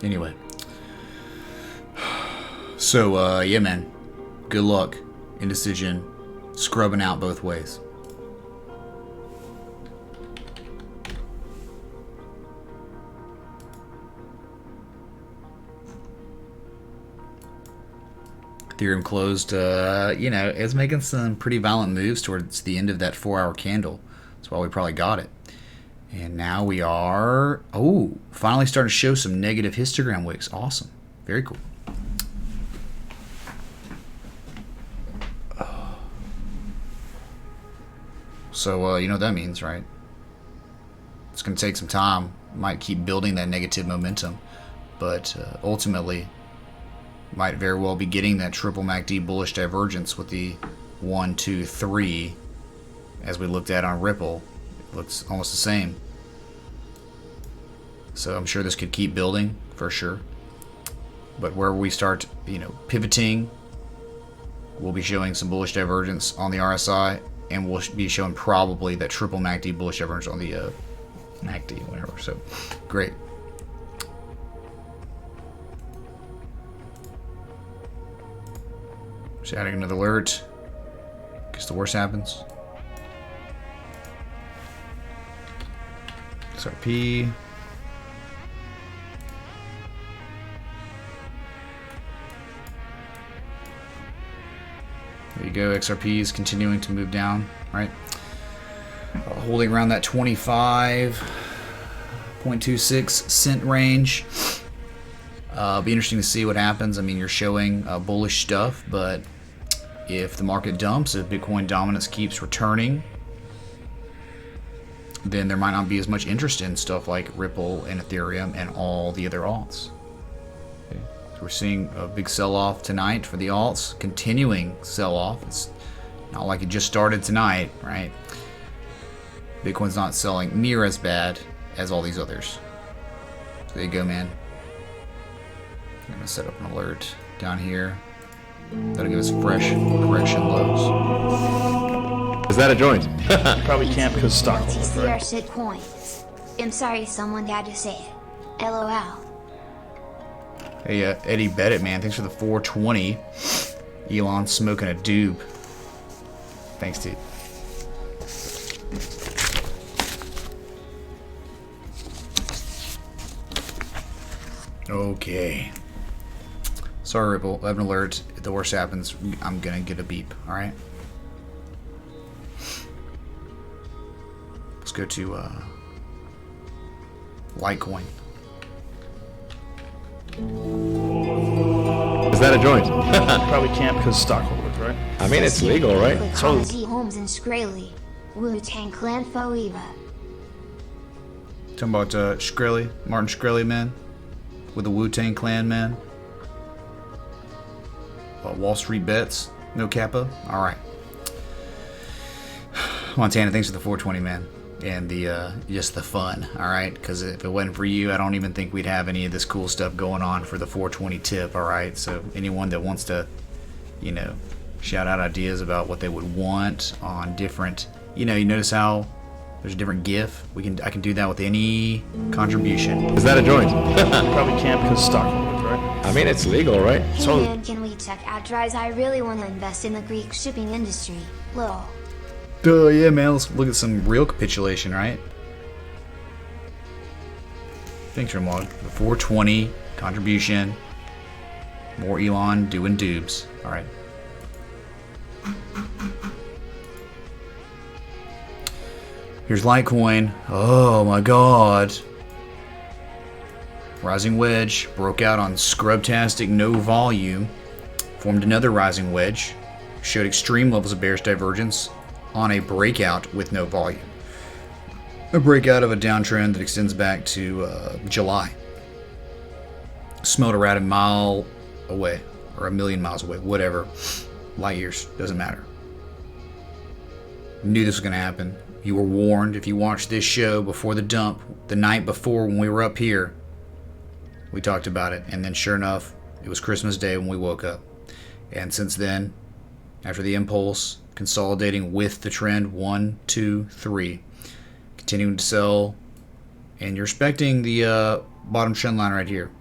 [SPEAKER 3] Anyway. So, yeah, man. Good luck. Indecision. Scrubbing out both ways. Ethereum closed, you know, it's making some pretty violent moves towards the end of that 4-hour candle. That's why we probably got it. And now we are, oh, finally starting to show some negative histogram wicks. Awesome. Very cool. So, you know what that means, right? It's going to take some time. Might keep building that negative momentum. But ultimately, might very well be getting that triple MACD bullish divergence with the 1, 2, 3 as we looked at on Ripple. It looks almost the same. So I'm sure this could keep building for sure. But where we start, you know, pivoting, we'll be showing some bullish divergence on the RSI. And we'll be showing probably that triple MACD bullish divergence on the MACD, whatever. So, great. Just adding another alert. In case the worst happens. XRP. There you go. XRP is continuing to move down, right? Holding around that 25.26 cent range. Be interesting to see what happens. I mean, you're showing bullish stuff, but if the market dumps, if Bitcoin dominance keeps returning, then there might not be as much interest in stuff like Ripple and Ethereum and all the other alts. We're seeing a big sell-off tonight for the alts, continuing sell-off. It's not like it just started tonight, right? Bitcoin's not selling near as bad as all these others. So there you go, man. I'm gonna set up an alert down here. That'll give us fresh correction lows.
[SPEAKER 4] Is that a joint?
[SPEAKER 5] Probably can't because stock
[SPEAKER 6] LTC
[SPEAKER 5] holder,
[SPEAKER 6] are
[SPEAKER 5] right?
[SPEAKER 6] shit coins. I'm sorry someone had to say it. LOL.
[SPEAKER 3] Hey, Eddie Bennett, man, thanks for the 420. Elon smoking a doob. Thanks, dude. Okay. Sorry, Ripple. I have an alert. If the worst happens, I'm gonna get a beep, alright? Let's go to, Litecoin.
[SPEAKER 4] Is that a joint?
[SPEAKER 5] Probably can't because stock holders, right?
[SPEAKER 4] I mean, it's legal, right?
[SPEAKER 6] Ecology Homes and Shkreli. Wu-Tang Clan forever.
[SPEAKER 3] Talking about Shkreli, Martin Shkreli, man, with the Wu-Tang Clan, man. Wall Street bets. No Kappa. All right. Montana, thanks for the 420, man. And the just the fun, all right? Because if it wasn't for you, I don't even think we'd have any of this cool stuff going on for the 420 tip, all right? So anyone that wants to, you know, shout out ideas about what they would want on different, you know, you notice how there's a different GIF. I can do that with any contribution.
[SPEAKER 4] Is that a joint?
[SPEAKER 5] Probably can't because stockholders, right?
[SPEAKER 4] I mean, it's legal, right?
[SPEAKER 6] Hey
[SPEAKER 5] So-
[SPEAKER 6] man, can we check address? I really want to invest in the Greek shipping industry. Lol.
[SPEAKER 3] Yeah, man, let's look at some real capitulation, right? Thanks, Remog. The 420 contribution. More Elon doing dubs. All right. Here's Litecoin. Oh my god. Rising wedge broke out on Scrubtastic no volume. Formed another rising wedge. Showed extreme levels of bearish divergence on a breakout with no volume. A breakout of a downtrend that extends back to July. Smelled around a mile away, or a million miles away, whatever. Light years, doesn't matter. Knew this was going to happen. You were warned if you watched this show before the dump, the night before when we were up here. We talked about it, and then sure enough, it was Christmas Day when we woke up. And since then, after the impulse, consolidating with the trend 1, 2, 3, continuing to sell, and you're expecting the bottom trend line right here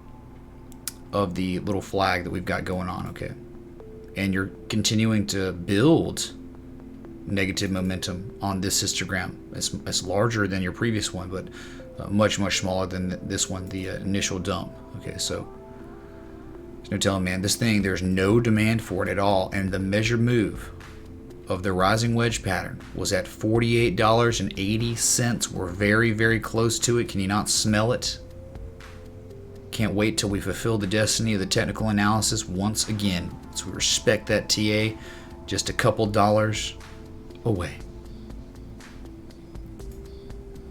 [SPEAKER 3] of the little flag that we've got going on, okay? And you're continuing to build negative momentum on this histogram. It's larger than your previous one, but much smaller than this one, the initial dump. Okay, so there's no telling, man. This thing, there's no demand for it at all, and the measured move of the rising wedge pattern was at $48.80. We're very close to it. Can you not smell it? Can't wait till we fulfill the destiny of the technical analysis once again. So we respect that TA, just a couple dollars away.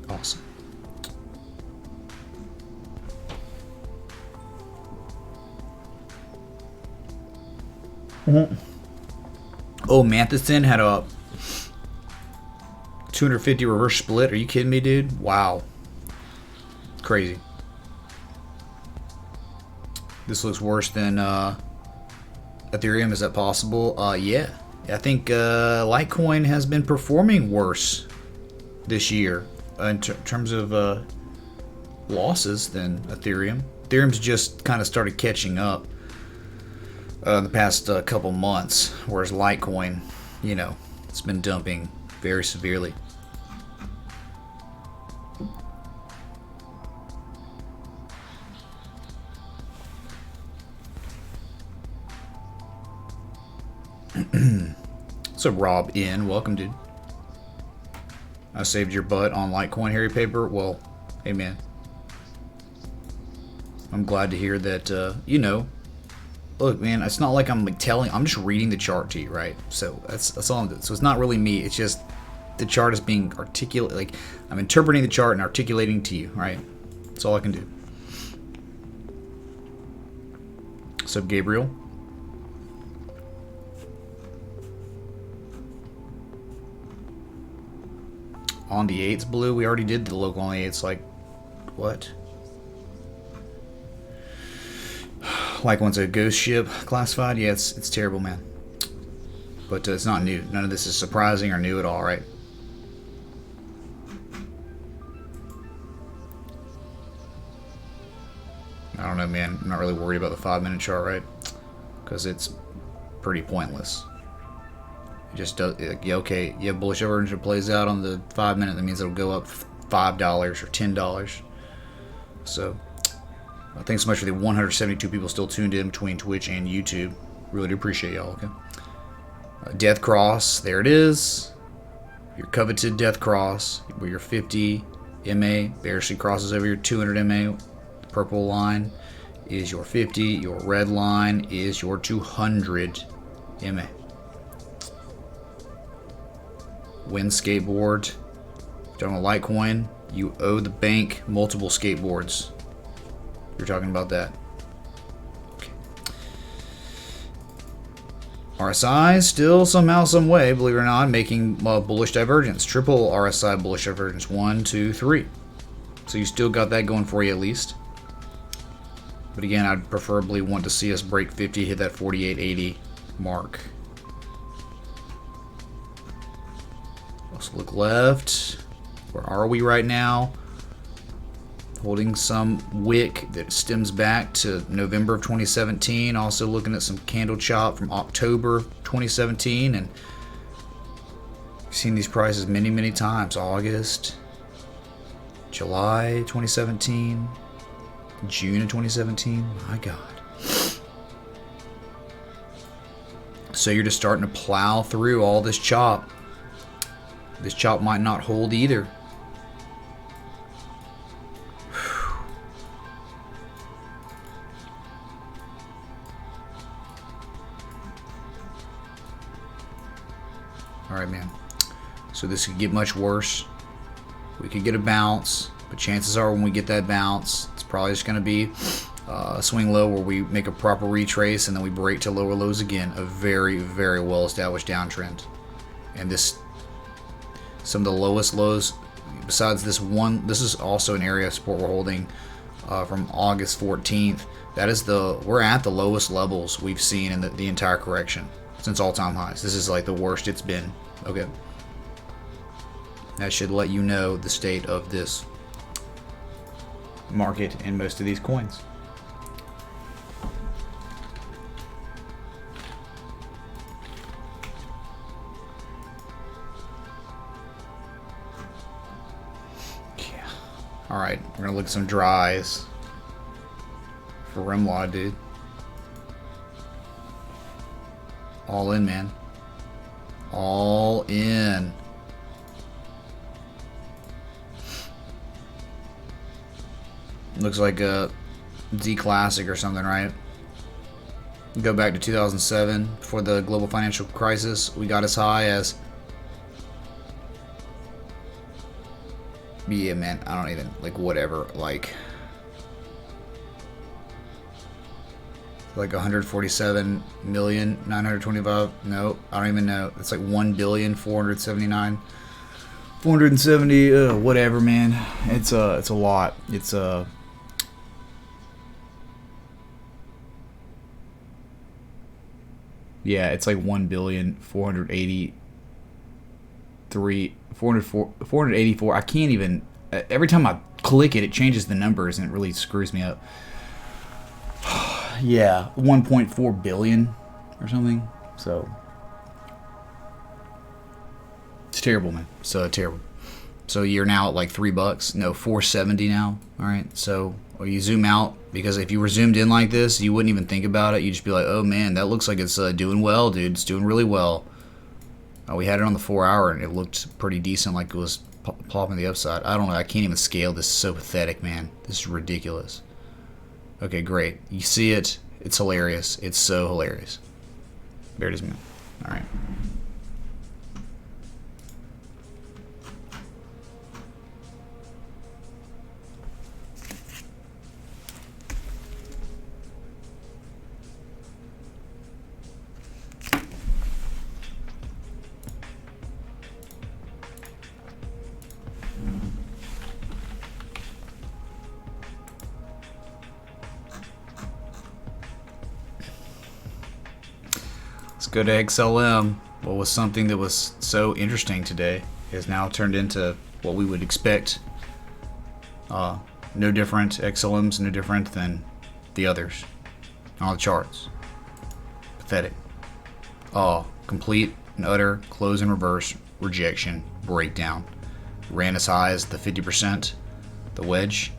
[SPEAKER 3] Awesome. Oh, Matheson had a 250 reverse split. Are you kidding me, dude? Wow. Crazy. This looks worse than Ethereum. Is that possible? Yeah. I think Litecoin has been performing worse this year in terms of losses than Ethereum. Ethereum's just kind of started catching up the past couple months, whereas Litecoin, you know, it's been dumping very severely. So Rob in, welcome, dude. I saved your butt on Litecoin, Harry Paper. Well, hey man, I'm glad to hear that. You know, look, man, it's not like I'm like telling. I'm just reading the chart to you, right? So that's all I'm doing. So it's not really me. It's just the chart is being articulate. Like I'm interpreting the chart and articulating to you, right? That's all I can do. What's up, Gabriel? On the 8s, Blue. We already did the local on the 8s. Like, what? Like one's a ghost ship classified? Yeah, it's terrible, man. But it's not new. None of this is surprising or new at all, right? I don't know, man. I'm not really worried about the 5-minute chart, right? Because it's pretty pointless. It just does. Yeah, okay. Yeah, bullish divergence plays out on the 5-minute. That means it'll go up $5 or $10. So, thanks so much for the 172 people still tuned in between Twitch and YouTube. Really do appreciate y'all. Okay. Death Cross. There it is. Your coveted Death Cross, where your 50 MA barely crosses over your 200 MA. The purple line is your 50. Your red line is your 200 MA. Win skateboard. Talking about Litecoin, you owe the bank multiple skateboards. You're talking about that. Okay. RSI still somehow, some way, believe it or not, making bullish divergence. Triple RSI bullish divergence. 1, 2, 3. So you still got that going for you at least. But again, I'd preferably want to see us break 50, hit that 48.80 mark. Let's look left. Where are we right now? Holding some wick that stems back to November of 2017. Also looking at some candle chop from October of 2017. And we've seen these prices many, many times. August, July 2017, June of 2017. My God. So you're just starting to plow through all this chop. This chop might not hold either. Alright, man. So this could get much worse. We could get a bounce, but chances are when we get that bounce, it's probably just going to be a swing low where we make a proper retrace and then we break to lower lows again. A very, very well established downtrend. And this, some of the lowest lows, besides this one, this is also an area of support we're holding from August 14th. That is we're at the lowest levels we've seen in the entire correction since all-time highs. This is like the worst it's been. Okay. That should let you know the state of this market and most of these coins. Yeah. Alright, we're gonna look at some dries for Rimlaw, dude. All in, man. All in. Looks like a Z Classic or something, right? Go back to 2007, before the global financial crisis. We got as high as... Yeah, man, I don't even... Like, whatever. Like 147,925,000. No, I don't even know. It's like 1,479,470. Whatever, man. It's a lot. It's yeah, it's like 484. I can't even. Every time I click it, it changes the numbers and it really screws me up. Yeah, 1.4 billion or something. So it's terrible, man. So terrible. So you're now at like $3. No, $4.70 now. All right. So you zoom out, because if you were zoomed in like this, you wouldn't even think about it. You'd just be like, "Oh man, that looks like it's doing well, dude. It's doing really well." We had it on the 4-hour and it looked pretty decent, like it was plopping the upside. I don't know. I can't even scale this. Is so pathetic, man. This is ridiculous. Okay, great. You see it. It's hilarious. It's so hilarious. There it is, man. All right. Let's go to XLM. What was something that was so interesting today has now turned into what we would expect. No different. XLM's no different than the others on the charts. Pathetic. Complete and utter close and reverse rejection breakdown. Ran as high as the 50%, the wedge.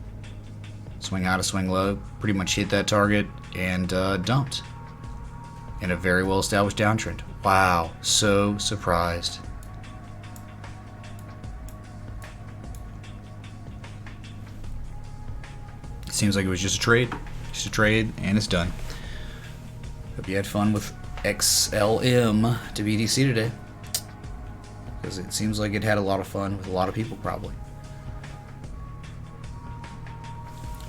[SPEAKER 3] Swing out, a swing low. Pretty much hit that target and dumped. In a very well established downtrend. Wow, so surprised. It seems like it was just a trade. Just a trade, and it's done. Hope you had fun with XLM to BTC today. Because it seems like it had a lot of fun with a lot of people, probably.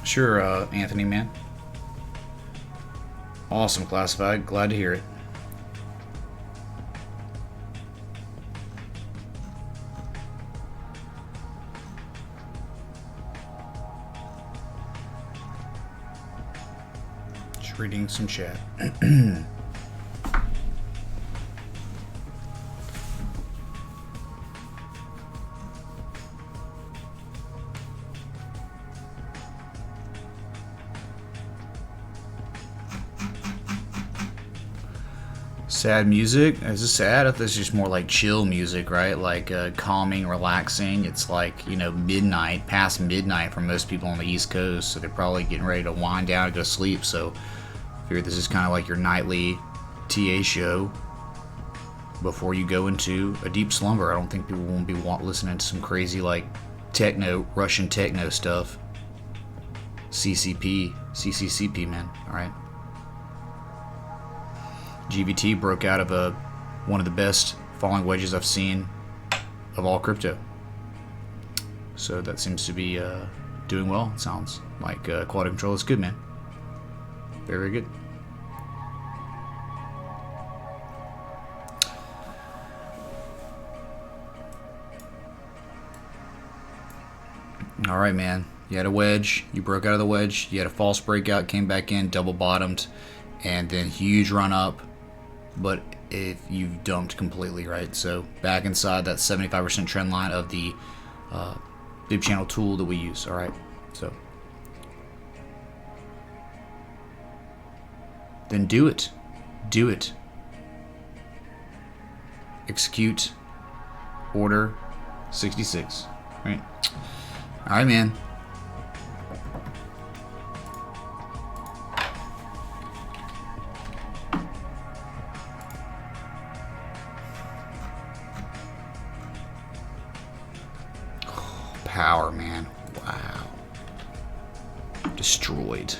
[SPEAKER 3] Sure, Anthony, man. Awesome, Classified. Glad to hear it. Just reading some chat. Sad music? Is this sad? I thought it's just more like chill music, right? Like calming, relaxing. It's like, you know, midnight, past midnight for most people on the East Coast, so they're probably getting ready to wind down and go to sleep. So I figure this is kind of like your nightly TA show before you go into a deep slumber. I don't think people won't be listening to some crazy like techno, Russian techno stuff. CCCP, man. All right. GVT broke out of one of the best falling wedges I've seen of all crypto. So that seems to be doing well. It sounds like quality control is good, man. Very, very good. All right, man. You had a wedge. You broke out of the wedge. You had a false breakout, came back in, double bottomed, and then huge run up. But if you've dumped completely, right? So back inside that 75% trend line of the bib channel tool that we use. All right. So then do it. Do it. Execute order 66. Right. All right, man. Power, man. Wow. Destroyed.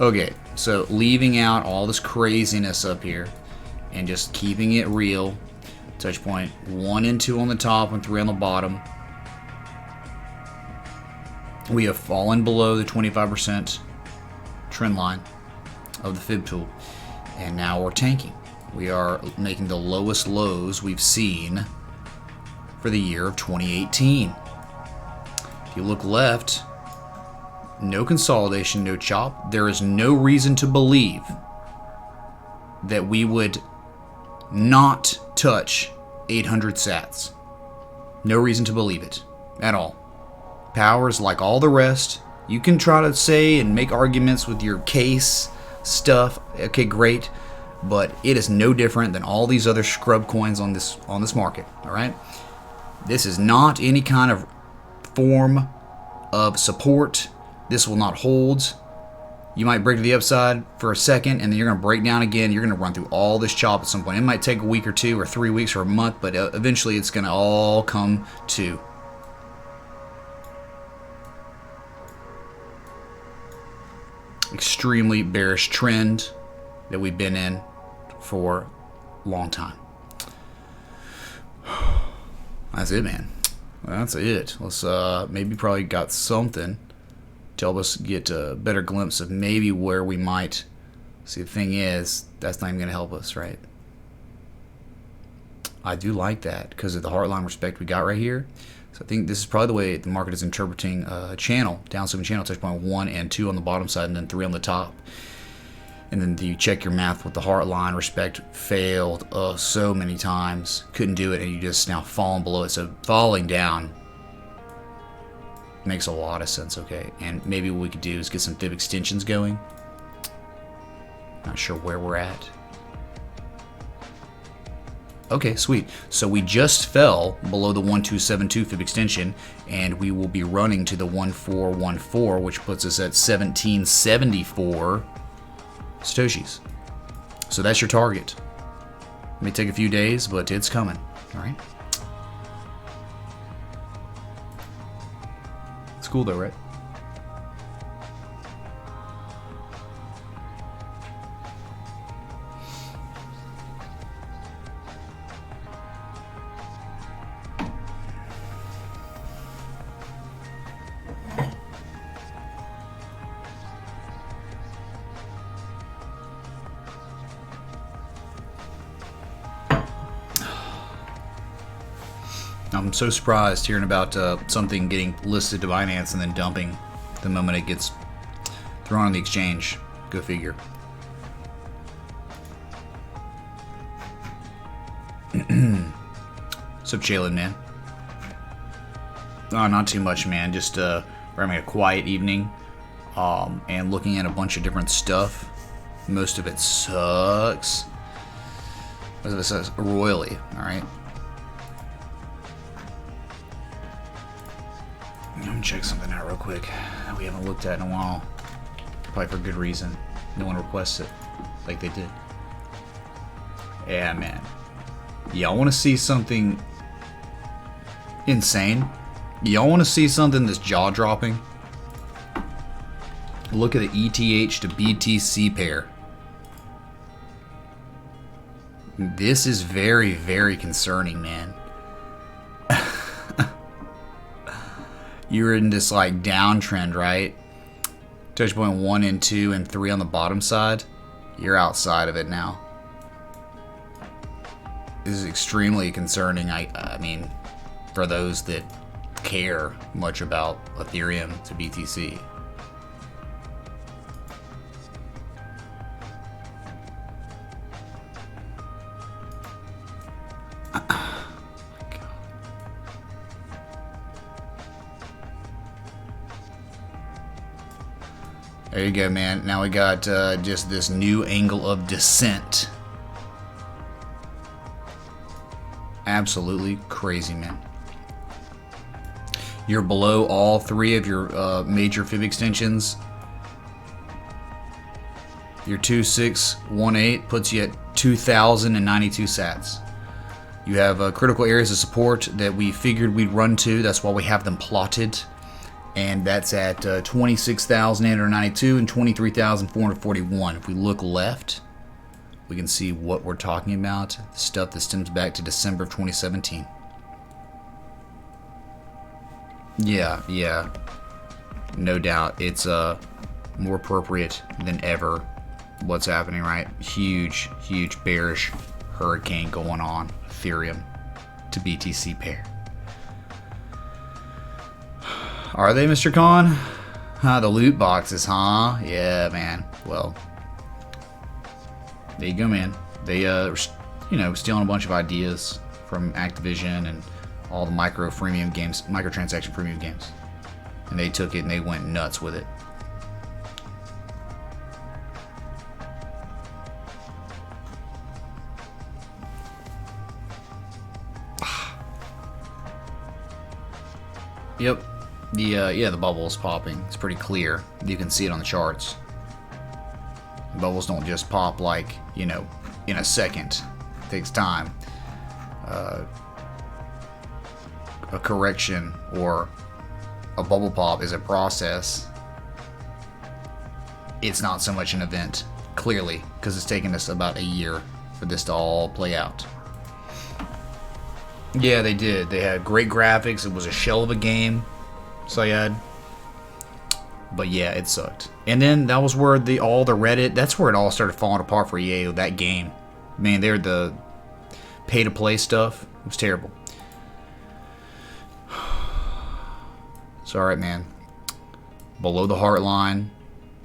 [SPEAKER 3] Okay, so leaving out all this craziness up here and just keeping it real. Touch point 1 and 2 on the top and 3 on the bottom. We have fallen below the 25% trend line of the fib tool, and now we're tanking. We are making the lowest lows we've seen for the year of 2018. If you look left, no consolidation, no chop. There is no reason to believe that we would not touch 800 sats. No reason to believe it at all. Power is like all the rest. You can try to say and make arguments with your case stuff. Okay, great. But it is no different than all these other scrub coins on this market. All right, this is not any kind of form of support. This will not hold. You might break to the upside for a second, and then you're going to break down again. You're going to run through all this chop at some point. It might take a week or 2 or 3 weeks or a month, but eventually it's going to all come to. Extremely bearish trend that we've been in for a long time. That's it, man. That's it. Let's maybe probably got something to help us get a better glimpse of maybe where we might. See, the thing is, that's not even going to help us, right? I do like that because of the heartline respect we got right here. So I think this is probably the way the market is interpreting a channel, downswing channel, touch point 1 and 2 on the bottom side, and then 3 on the top. And then you check your math with the heartline respect, failed so many times, couldn't do it, and you just now falling below it. So falling down makes a lot of sense, okay? And maybe what we could do is get some fib extensions going. Not sure where we're at. Okay, sweet. So we just fell below the 1272 fib extension, and we will be running to the 1414, which puts us at 1774 Satoshis. So that's your target. It may take a few days, but it's coming. All right. It's cool though, right? I'm so surprised hearing about something getting listed to Binance and then dumping the moment it gets thrown on the exchange. Go figure. What's up, Jalen, man? Oh, not too much, man. Just we're having a quiet evening and looking at a bunch of different stuff. Most of it sucks. Most of it sucks royally, alright? I'm gonna check something out real quick that we haven't looked at in a while. Probably for good reason. No one requests it like they did. Yeah, man. Y'all want to see something insane? Y'all want to see something that's jaw-dropping? Look at the ETH to BTC pair. This is very, very concerning, man. You're in this like downtrend, right? Touch point 1 and 2 and 3 on the bottom side. You're outside of it now. This is extremely concerning. I mean, for those that care much about Ethereum to BTC. There you go, man. Now we got just this new angle of descent. Absolutely crazy, man. You're below all 3 of your major fib extensions. Your 2618 puts you at 2,092 sats. You have critical areas of support that we figured we'd run to. That's why we have them plotted. And that's at 26,892 and 23,441. If we look left, we can see what we're talking about. Stuff that stems back to December of 2017. Yeah. No doubt. It's more appropriate than ever what's happening, right? Huge bearish hurricane going on. Ethereum to BTC pair. Are they, Mr. Khan? The loot boxes, huh? Yeah, man. Well, there you go, man. They, stealing a bunch of ideas from Activision and all the microtransaction freemium games. And they took it and they went nuts with it. Yep. The bubble is popping. It's pretty clear. You can see it on the charts. Bubbles don't just pop like, in a second. It takes time. A correction or a bubble pop is a process. It's not so much an event, clearly, because it's taken us about a year for this to all play out. Yeah, they did. They had great graphics. It was a shell of a game. Syed. But yeah, it sucked. And then that was where all the Reddit, that's where it all started falling apart for EA, that game. Man, they're the pay-to-play stuff. It was terrible. It's alright, man. Below the heart line.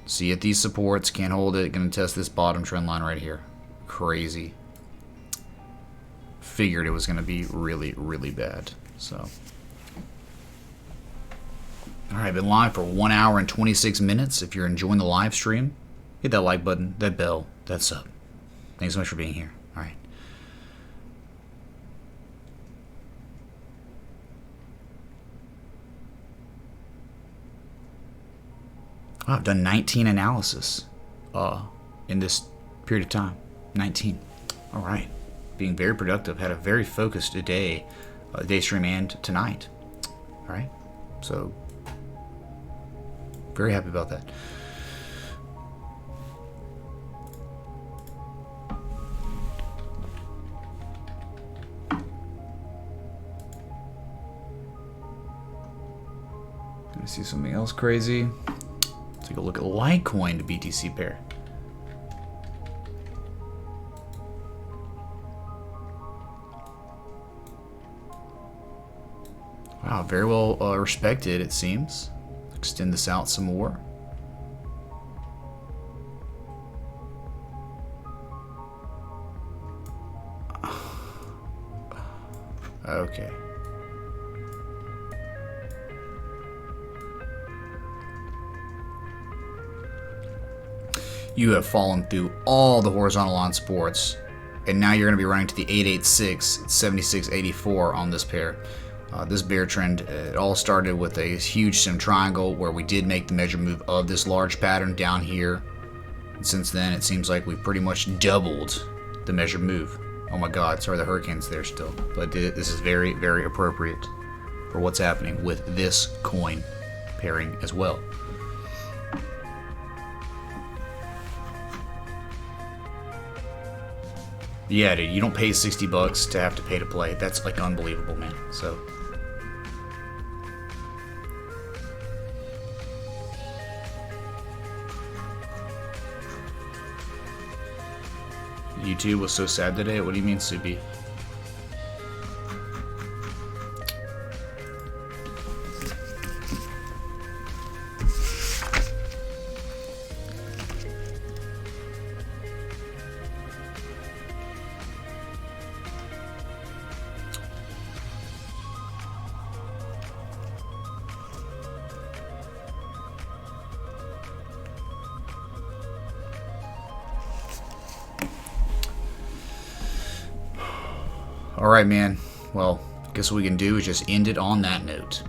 [SPEAKER 3] See at these supports. Can't hold it. Gonna test this bottom trend line right here. Crazy. Figured it was gonna be really, really bad. So... Alright, been live for 1 hour and 26 minutes. If you're enjoying the live stream, hit that like button, that bell, that sub. Thanks so much for being here. Alright. Oh, I've done 19 analysis in this period of time. 19. Alright. Being very productive. Had a very focused day stream and tonight. Alright. So... very happy about that. Let me see something else crazy. Take a look at Litecoin to BTC pair. Wow, very well respected, it seems. Extend this out some more. Okay. You have fallen through all the horizontal line supports, and now you're going to be running to the 886, 7684 on this pair. This bear trend, it all started with a huge sim triangle where we did make the measure move of this large pattern down here. And since then, it seems like we've pretty much doubled the measure move. Oh my god, sorry, the hurricane's there still. But this is very, very appropriate for what's happening with this coin pairing as well. Yeah, dude, you don't pay $60 to have to pay to play. That's like unbelievable, man. So YouTube was so sad today. What do you mean, Subi? Alright, man. Well, I guess what we can do is just end it on that note.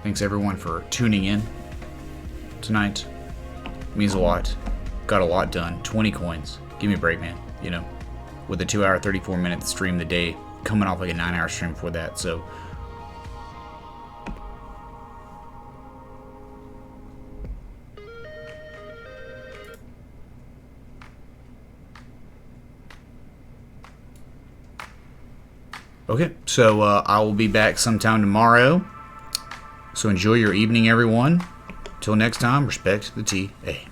[SPEAKER 3] Thanks everyone for tuning in tonight. It means a lot. Got a lot done. 20 coins. Give me a break, man. You know, with a 2 hour, 34 minute stream the day, coming off like a 9 hour stream before that. So okay, so I will be back sometime tomorrow. So enjoy your evening, everyone. Till next time, respect the TA.